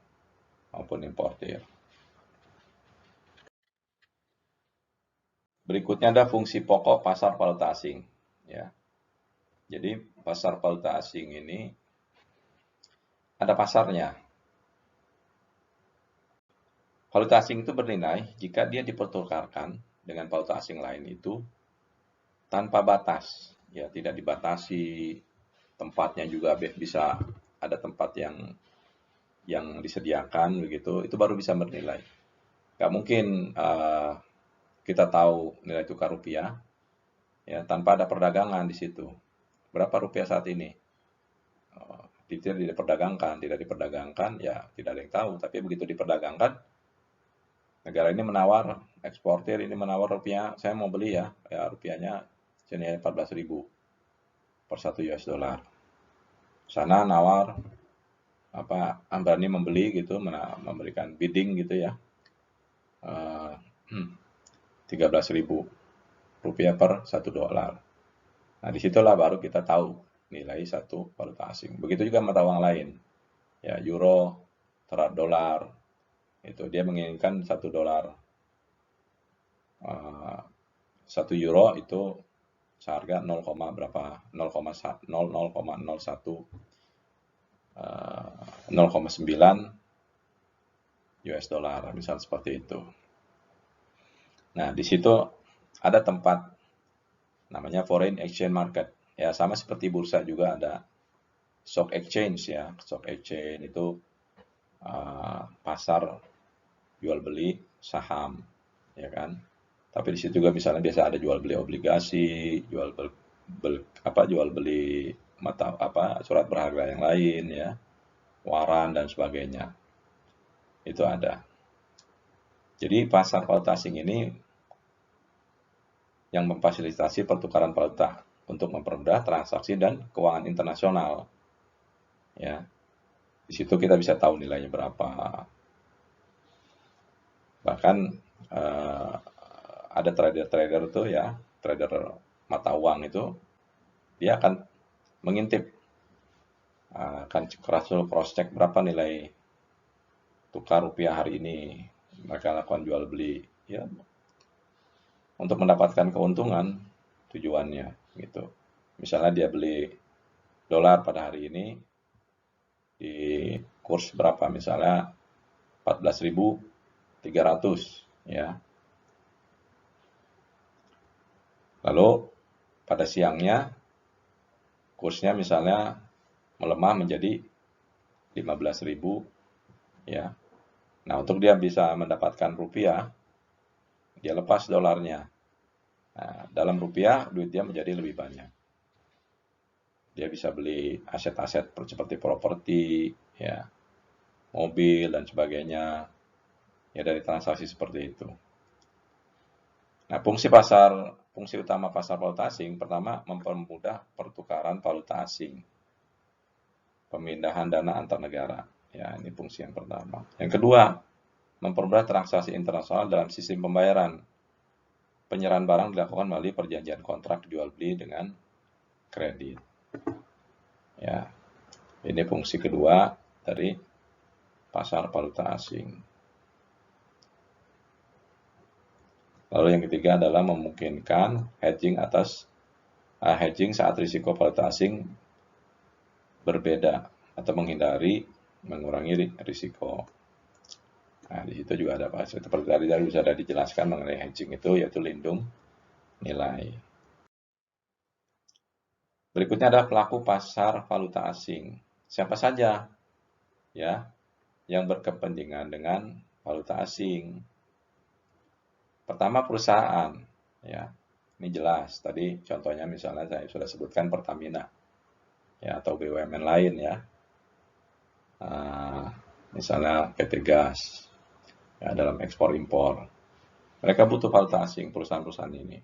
maupun importir. Berikutnya ada fungsi pokok pasar valuta asing ya. Jadi pasar valuta asing ini ada pasarnya. Valuta asing itu bernilai jika dia dipertukarkan dengan valuta asing lain itu tanpa batas, ya tidak dibatasi, tempatnya juga bisa ada tempat yang disediakan begitu, itu baru bisa bernilai. Gak mungkin kita tahu nilai tukar rupiah ya tanpa ada perdagangan di situ. Berapa rupiah saat ini? Tidak diperdagangkan, ya tidak ada yang tahu. Tapi begitu diperdagangkan, negara ini menawar, eksportir ini menawar rupiah, saya mau beli ya rupiahnya senilai 14.000 per 1 US dollar. Sana nawar berani membeli gitu, memberikan bidding gitu ya. 13.000 rupiah per 1 dolar. Nah, disitulah baru kita tahu nilai satu valuta asing. Begitu juga mata uang lain. Ya, euro terhadap dolar. Itu dia menginginkan 1 dolar. 1 euro itu seharga 0, berapa? 0,01 0,9 US dollar, misal seperti itu. Nah, di situ ada tempat namanya foreign exchange market. Ya, sama seperti bursa juga ada stock exchange ya. Stock exchange itu pasar jual beli saham, ya kan. Tapi di situ juga misalnya biasa ada jual beli obligasi, jual beli surat berharga yang lain ya, waran dan sebagainya. Itu ada. Jadi pasar valuta asing ini yang memfasilitasi pertukaran valuta untuk mempermudah transaksi dan keuangan internasional. Ya. Di situ kita bisa tahu nilainya berapa. Bahkan ada trader-trader tuh ya, trader mata uang itu dia akan mengintip akan cross check berapa nilai tukar rupiah hari ini, mereka lakukan jual beli ya untuk mendapatkan keuntungan tujuannya gitu. Misalnya dia beli dolar pada hari ini di kurs berapa, misalnya 14.300 ya. Lalu pada siangnya kursnya misalnya melemah menjadi 15.000 ya. Nah, untuk dia bisa mendapatkan rupiah, dia lepas dolarnya. Nah, dalam rupiah duit dia menjadi lebih banyak. Dia bisa beli aset-aset seperti properti, ya, mobil dan sebagainya, ya dari transaksi seperti itu. Nah, fungsi utama pasar valuta asing pertama mempermudah pertukaran valuta asing, pemindahan dana antar negara. Ya, ini fungsi yang pertama. Yang kedua, mempermudah transaksi internasional dalam sistem pembayaran. Penyerahan barang dilakukan melalui perjanjian kontrak jual beli dengan kredit. Ya, ini fungsi kedua dari pasar valuta asing. Lalu yang ketiga adalah memungkinkan hedging saat risiko valuta asing berbeda atau mengurangi risiko. Nah, di situ juga ada bahasa. Seperti tadi sudah dijelaskan mengenai hedging itu, yaitu lindung nilai. Berikutnya adalah pelaku pasar valuta asing. Siapa saja ya yang berkepentingan dengan valuta asing? Pertama, perusahaan, ya. Ini jelas. Tadi contohnya misalnya saya sudah sebutkan Pertamina, ya, atau BUMN lain, ya. Misalnya PT Gas, ya, dalam ekspor impor. Mereka butuh valuta asing, perusahaan-perusahaan ini.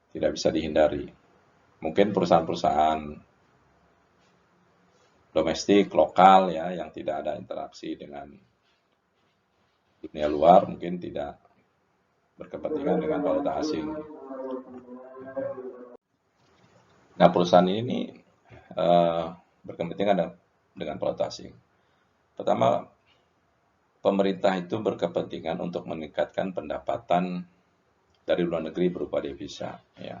Tidak bisa dihindari. Mungkin perusahaan-perusahaan domestik, lokal, ya, yang tidak ada interaksi dengan dunia luar, mungkin tidak berkepentingan dengan valuta asing. Nah, perusahaan ini berkepentingan dengan valuta asing. Pertama, pemerintah itu berkepentingan untuk meningkatkan pendapatan dari luar negeri berupa devisa. Ya.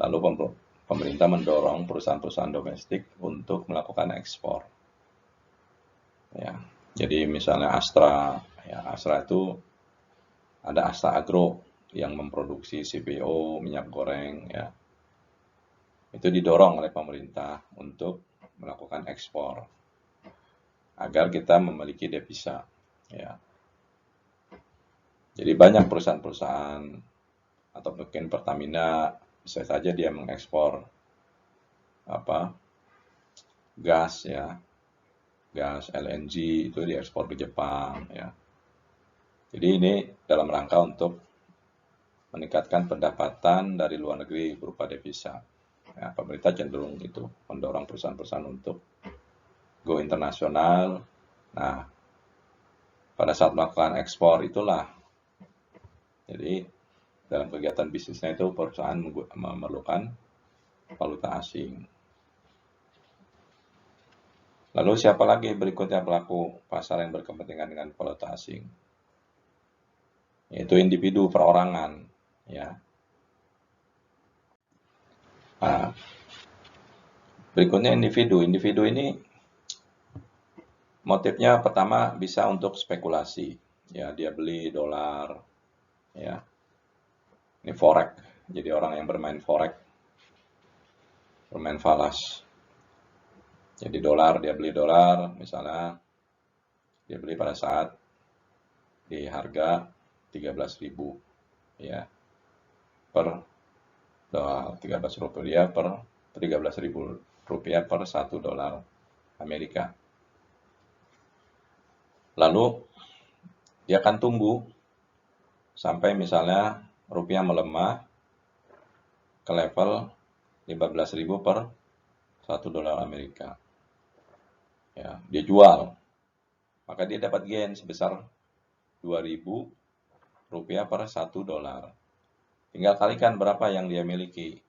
Lalu pemerintah mendorong perusahaan-perusahaan domestik untuk melakukan ekspor. Ya. Jadi misalnya Astra, ya, Astra itu ada Astra Agro yang memproduksi CPO, minyak goreng, ya. Itu didorong oleh pemerintah untuk melakukan ekspor agar kita memiliki devisa, ya. Jadi banyak perusahaan-perusahaan atau mungkin Pertamina bisa saja dia mengekspor gas, ya, gas LNG itu diekspor ke Jepang, ya. Jadi ini dalam rangka untuk meningkatkan pendapatan dari luar negeri berupa devisa. Ya, pemerintah cenderung itu mendorong perusahaan-perusahaan untuk go internasional. Nah, pada saat melakukan ekspor itulah, jadi dalam kegiatan bisnisnya itu perusahaan memerlukan valuta asing. Lalu siapa lagi berikutnya pelaku pasar yang berkepentingan dengan valuta asing? Yaitu individu perorangan, ya. Nah, berikutnya individu. Individu ini motifnya pertama bisa untuk spekulasi, ya, dia beli dolar, ya. Ini forex. Jadi orang yang bermain forex, bermain falas. Jadi dia beli dolar, misalnya dia beli pada saat di harga 13.000, ya, per 13.000 rupiah per 1 dolar Amerika. Lalu dia akan tunggu sampai misalnya rupiah melemah ke level 15.000 per 1 dolar Amerika. Ya, dia jual. Maka dia dapat gain sebesar 2.000 rupiah per 1 dolar. Tinggal kalikan berapa yang dia miliki.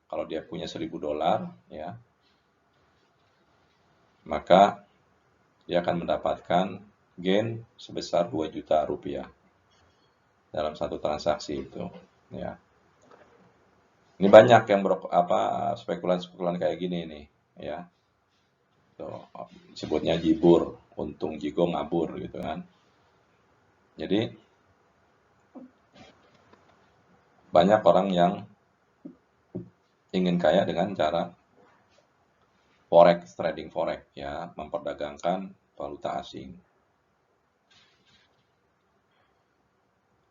Kalau dia punya 1.000 dolar, ya, maka dia akan mendapatkan gain sebesar 2 juta rupiah dalam satu transaksi itu, ya. Ini banyak yang spekulan kayak gini nih, ya. Tuh, sebutnya jibur, untung jigo ngabur gitu kan. Jadi banyak orang yang ingin kaya dengan cara forex, trading forex, ya, memperdagangkan valuta asing.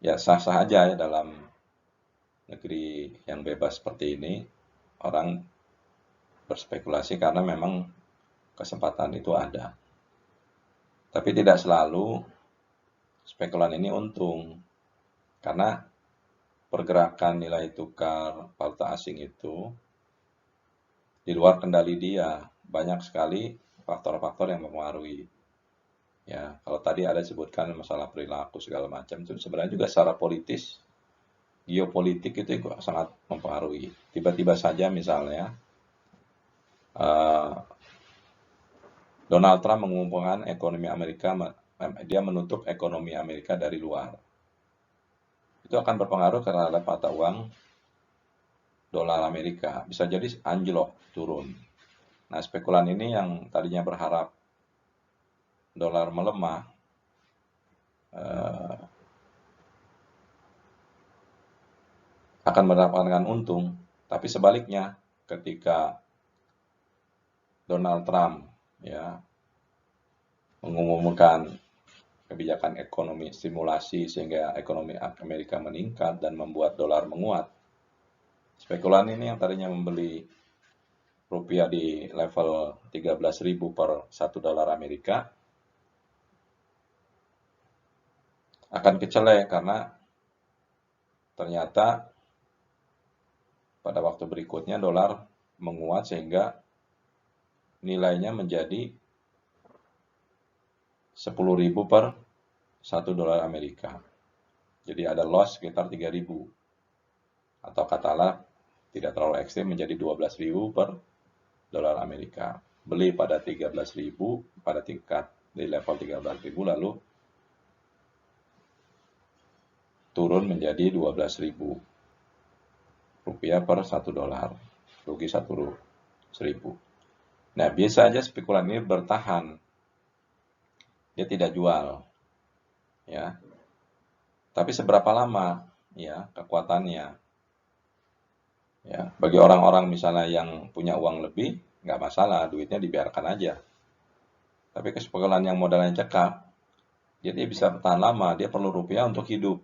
Ya, sah-sah aja ya dalam negeri yang bebas seperti ini, orang berspekulasi karena memang kesempatan itu ada. Tapi tidak selalu spekulan ini untung. Karena pergerakan nilai tukar valuta asing itu di luar kendali dia, banyak sekali faktor-faktor yang mempengaruhi. Ya, kalau tadi ada disebutkan masalah perilaku segala macam, itu sebenarnya juga secara politis, geopolitik itu juga sangat mempengaruhi. Tiba-tiba saja misalnya Donald Trump mengumumkan ekonomi Amerika, dia menutup ekonomi Amerika dari luar. Itu akan berpengaruh terhadap mata uang dolar Amerika. Bisa jadi anjlok, turun. Nah, spekulan ini yang tadinya berharap dolar melemah, akan mendapatkan untung. Tapi sebaliknya, ketika Donald Trump ya mengumumkan kebijakan ekonomi stimulasi sehingga ekonomi Amerika meningkat dan membuat dolar menguat, spekulan ini yang tadinya membeli rupiah di level 13.000 per 1 dolar Amerika akan kecelek karena ternyata pada waktu berikutnya dolar menguat sehingga nilainya menjadi 10.000 per 1 dolar Amerika. Jadi ada loss sekitar 3.000. Atau katakanlah tidak terlalu ekstrim menjadi 12.000 per dolar Amerika. Beli pada 13.000 pada tingkat di level 13.000 lalu turun menjadi 12.000 rupiah per 1 dolar. Rugi 1.000. Nah, biasanya spekulan ini bertahan. Dia tidak jual. Ya. Tapi seberapa lama ya kekuatannya? Ya, bagi orang-orang misalnya yang punya uang lebih, nggak masalah, duitnya dibiarkan aja. Tapi kespekulan yang modalnya cekak, dia bisa bertahan lama, dia perlu rupiah untuk hidup.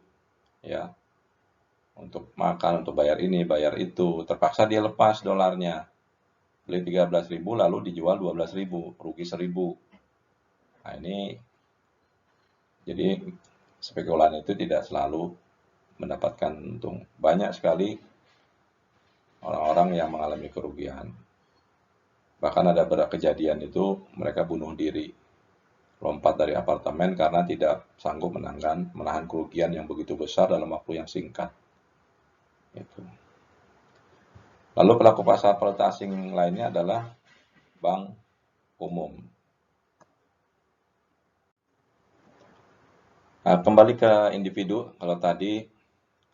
Ya, untuk makan, untuk bayar ini, bayar itu. Terpaksa dia lepas dolarnya. Beli 13.000 lalu dijual 12.000, rugi 1.000. Nah, ini jadi spekulan itu tidak selalu mendapatkan untung. Banyak sekali orang-orang yang mengalami kerugian. Bahkan ada beberapa kejadian itu mereka bunuh diri, lompat dari apartemen karena tidak sanggup menahan kerugian yang begitu besar dalam waktu yang singkat. Itu. Lalu pelaku pasar valuta asing lainnya adalah bank umum. Nah, kembali ke individu, kalau tadi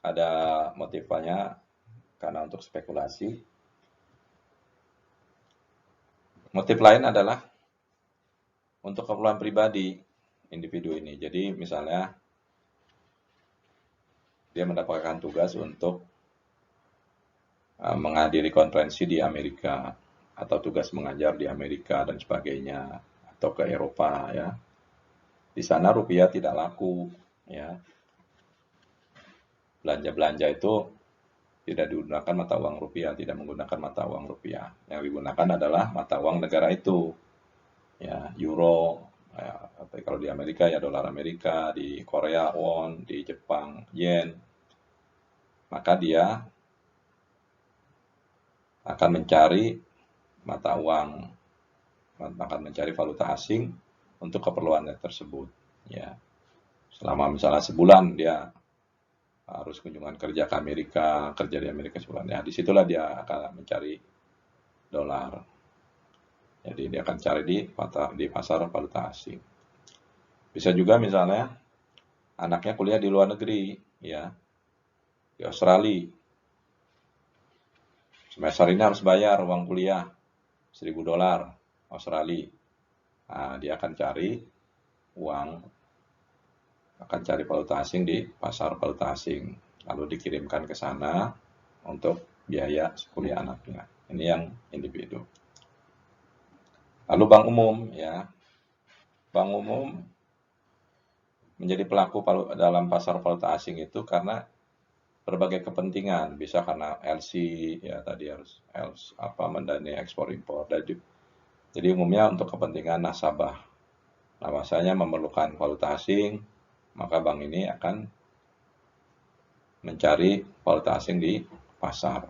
ada motifnya karena untuk spekulasi. Motif lain adalah untuk keperluan pribadi individu ini. Jadi misalnya dia mendapatkan tugas untuk menghadiri konferensi di Amerika atau tugas mengajar di Amerika dan sebagainya atau ke Eropa ya. Di sana rupiah tidak laku ya. Belanja-belanja itu tidak digunakan mata uang rupiah, tidak menggunakan mata uang rupiah. Yang digunakan adalah mata uang negara itu. Ya, euro, ya, kalau di Amerika ya dolar Amerika, di Korea won, di Jepang yen. Maka dia akan mencari mata uang, akan mencari valuta asing untuk keperluannya tersebut. Ya, selama misalnya sebulan dia harus kunjungan kerja ke Amerika, kerja di Amerika sebulan. Ya, disitulah dia akan mencari dolar. Jadi dia akan cari di pasar valuta asing. Bisa juga misalnya anaknya kuliah di luar negeri, ya, di Australia. Semester ini harus bayar uang kuliah $1.000 Australia. Nah, dia akan cari valuta asing di pasar valuta asing, lalu dikirimkan ke sana untuk biaya kuliah anaknya. Ini yang individu. Lalu bank umum, ya, bank umum menjadi pelaku dalam pasar valuta asing itu karena berbagai kepentingan, bisa karena LC, ya tadi harus mendanai ekspor impor. Jadi umumnya untuk kepentingan nasabah. Nah, masanya memerlukan valuta asing, maka bank ini akan mencari valuta asing di pasar.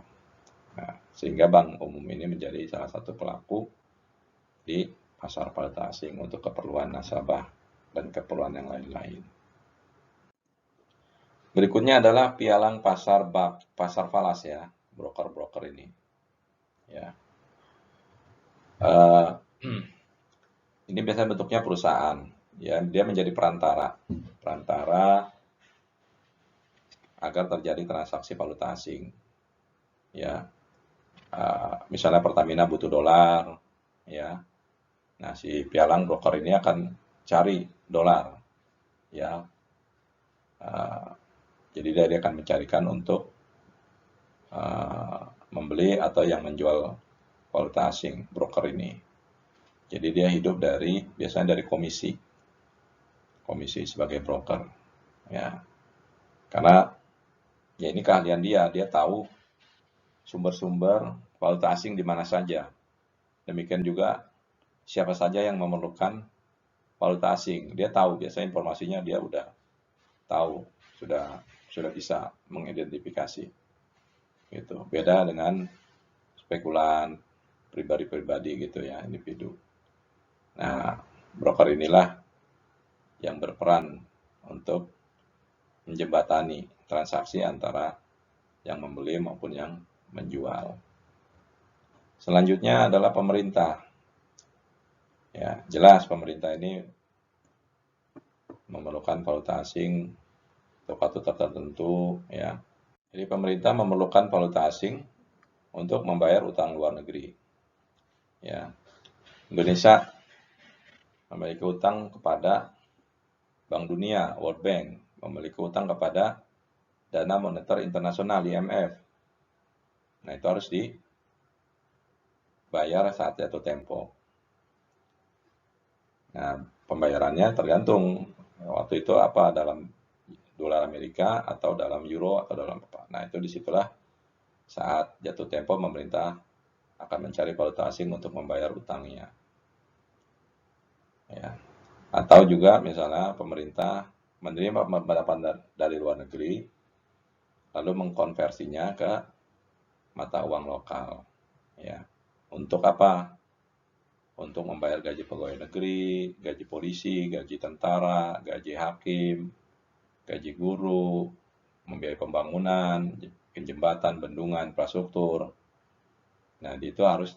Nah, sehingga Bank Umum ini menjadi salah satu pelaku di pasar valuta asing untuk keperluan nasabah dan keperluan yang lain-lain. Berikutnya adalah pialang pasar falas ya, broker-broker ini. Ya. Ini biasanya bentuknya perusahaan, ya dia menjadi perantara agar terjadi transaksi valuta asing. Ya, misalnya Pertamina butuh dolar, ya. Nah, si pialang broker ini akan cari dolar, ya. Jadi dia akan mencarikan untuk membeli atau yang menjual valuta asing broker ini. Jadi dia hidup biasanya dari komisi sebagai broker, ya. Karena ya ini keahlian dia tahu sumber-sumber valuta asing di mana saja. Demikian juga siapa saja yang memerlukan valuta asing, dia tahu, biasanya informasinya dia udah tahu, sudah bisa mengidentifikasi. Gitu. Beda dengan spekulan pribadi-pribadi gitu ya, individu. Nah, broker inilah yang berperan untuk menjembatani transaksi antara yang membeli maupun yang menjual. Selanjutnya adalah pemerintah. Ya, jelas pemerintah ini memerlukan valuta asing untuk waktu tertentu, ya. Jadi pemerintah memerlukan valuta asing untuk membayar utang luar negeri. Ya. Indonesia memiliki utang kepada Bank Dunia, World Bank, memiliki utang kepada Dana Moneter Internasional, IMF. Nah, itu harus dibayar saat jatuh tempo. Nah, pembayarannya tergantung waktu itu apa, dalam dolar Amerika atau dalam euro atau dalam apa. Nah, itu disitulah saat jatuh tempo pemerintah akan mencari valuta asing untuk membayar utangnya. Ya. Atau juga misalnya pemerintah menerima pendapatan dari luar negeri lalu mengkonversinya ke mata uang lokal. Ya. Untuk apa? Untuk membayar gaji pegawai negeri, gaji polisi, gaji tentara, gaji hakim, gaji guru, membiayai pembangunan, jembatan, bendungan, infrastruktur. Nah, itu harus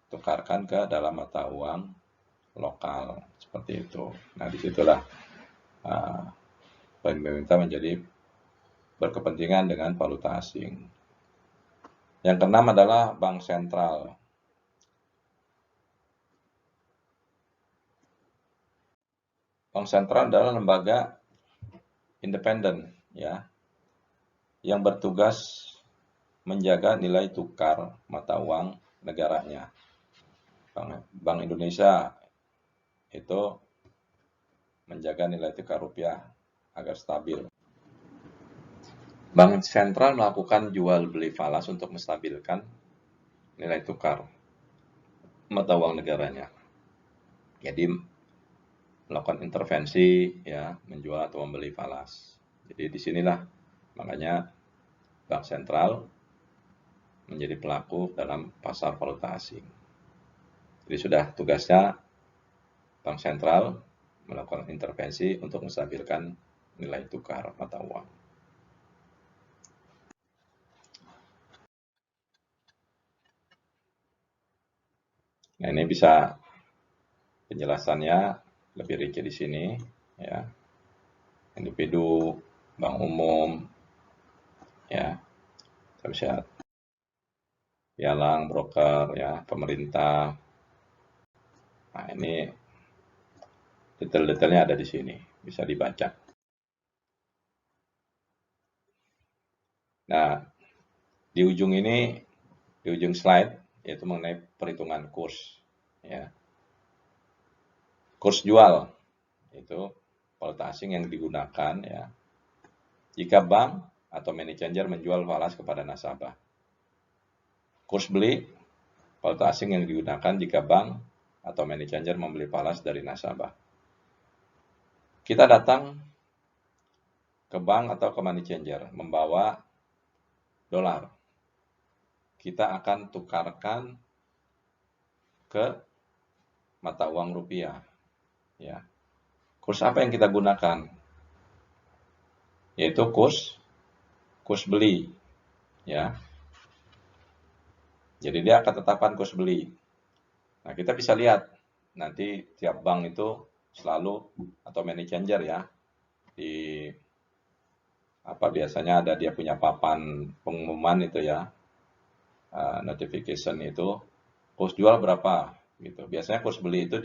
ditukarkan ke dalam mata uang lokal, seperti itu. Nah, disitulah pemerintah menjadi berkepentingan dengan valuta asing. Yang keenam adalah bank sentral. Bank sentral adalah lembaga independen, ya, yang bertugas menjaga nilai tukar mata uang negaranya. Bank Indonesia itu menjaga nilai tukar rupiah agar stabil. Bank sentral melakukan jual beli falas untuk menstabilkan nilai tukar mata uang negaranya. Jadi melakukan intervensi, ya, menjual atau membeli falas. Jadi disinilah makanya bank sentral menjadi pelaku dalam pasar valuta asing. Jadi sudah tugasnya bank sentral melakukan intervensi untuk menstabilkan nilai tukar mata uang. Nah, ini bisa penjelasannya lebih rinci di sini, ya. Individu, bank umum, ya, bisa pialang, broker, ya, pemerintah. Nah, ini detail-detailnya ada di sini, bisa dibaca. Nah, di ujung slide, yaitu mengenai perhitungan kurs, ya. Kurs jual itu valuta asing yang digunakan, ya, jika bank atau money changer menjual falas kepada nasabah. Kurs beli valuta asing yang digunakan jika bank atau money changer membeli falas dari nasabah. Kita datang ke bank atau ke money changer membawa dolar, kita akan tukarkan ke mata uang rupiah. Ya. Kurs apa yang kita gunakan? Yaitu kurs beli. Ya. Jadi dia akan tetapkan kurs beli. Nah, kita bisa lihat nanti tiap bank itu selalu atau money changer ya, di biasanya ada dia punya papan pengumuman itu ya, notification itu kurs jual berapa gitu. Biasanya kurs beli itu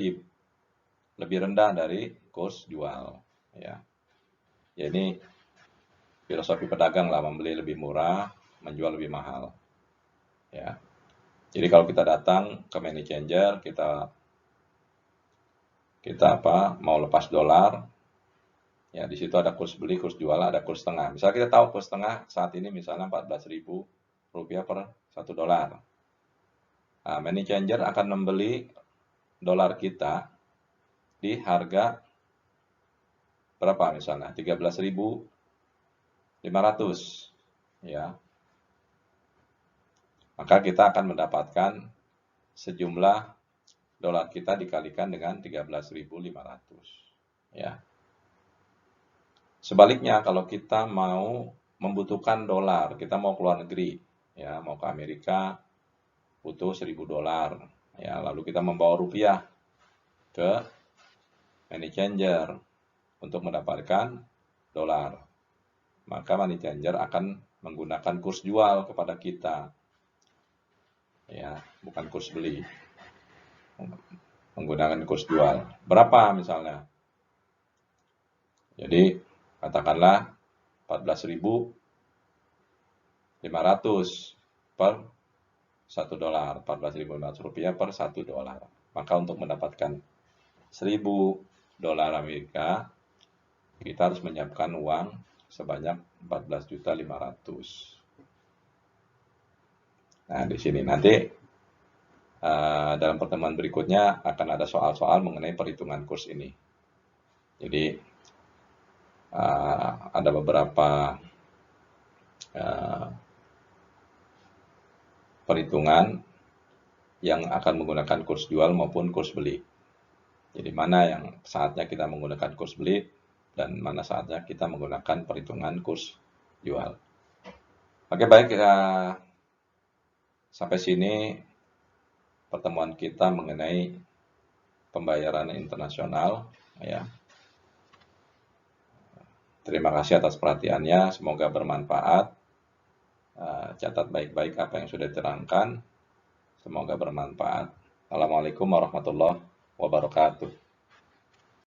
lebih rendah dari kurs jual ya. Ya ini filosofi pedagang lah, membeli lebih murah, menjual lebih mahal ya. Jadi kalau kita datang ke money changer, kita mau lepas dolar, ya di situ ada kurs beli, kurs jual, ada kurs tengah. Misalnya kita tahu kurs tengah saat ini misalnya 14.000 rupiah per 1 dolar. Nah, money changer akan membeli dolar kita di harga berapa misalnya? 13.500 ya. Maka kita akan mendapatkan sejumlah dolar kita dikalikan dengan 13.500 ya. Sebaliknya kalau kita mau membutuhkan dolar, kita mau keluar negeri ya, mau ke Amerika butuh 1.000 dolar ya, lalu kita membawa rupiah ke money changer untuk mendapatkan dolar. Maka money changer akan menggunakan kurs jual kepada kita. Ya, bukan kurs beli. Menggunakan kurs jual. Berapa misalnya? Jadi, katakanlah 14.500 per 1 dolar. 14.500 rupiah per 1 dolar. Maka untuk mendapatkan 1.000 dolar Amerika, kita harus menyiapkan uang sebanyak 14.500.000. Nah, di sini nanti dalam pertemuan berikutnya akan ada soal-soal mengenai perhitungan kurs ini. Jadi ada beberapa perhitungan yang akan menggunakan kurs jual maupun kurs beli. Jadi mana yang saatnya kita menggunakan kurs beli dan mana saatnya kita menggunakan perhitungan kurs jual. Oke, baik, sampai sini pertemuan kita mengenai pembayaran internasional ya. Terima kasih atas perhatiannya, semoga bermanfaat. Catat baik-baik apa yang sudah diterangkan, semoga bermanfaat. Assalamualaikum warahmatullahi wabarakatuh.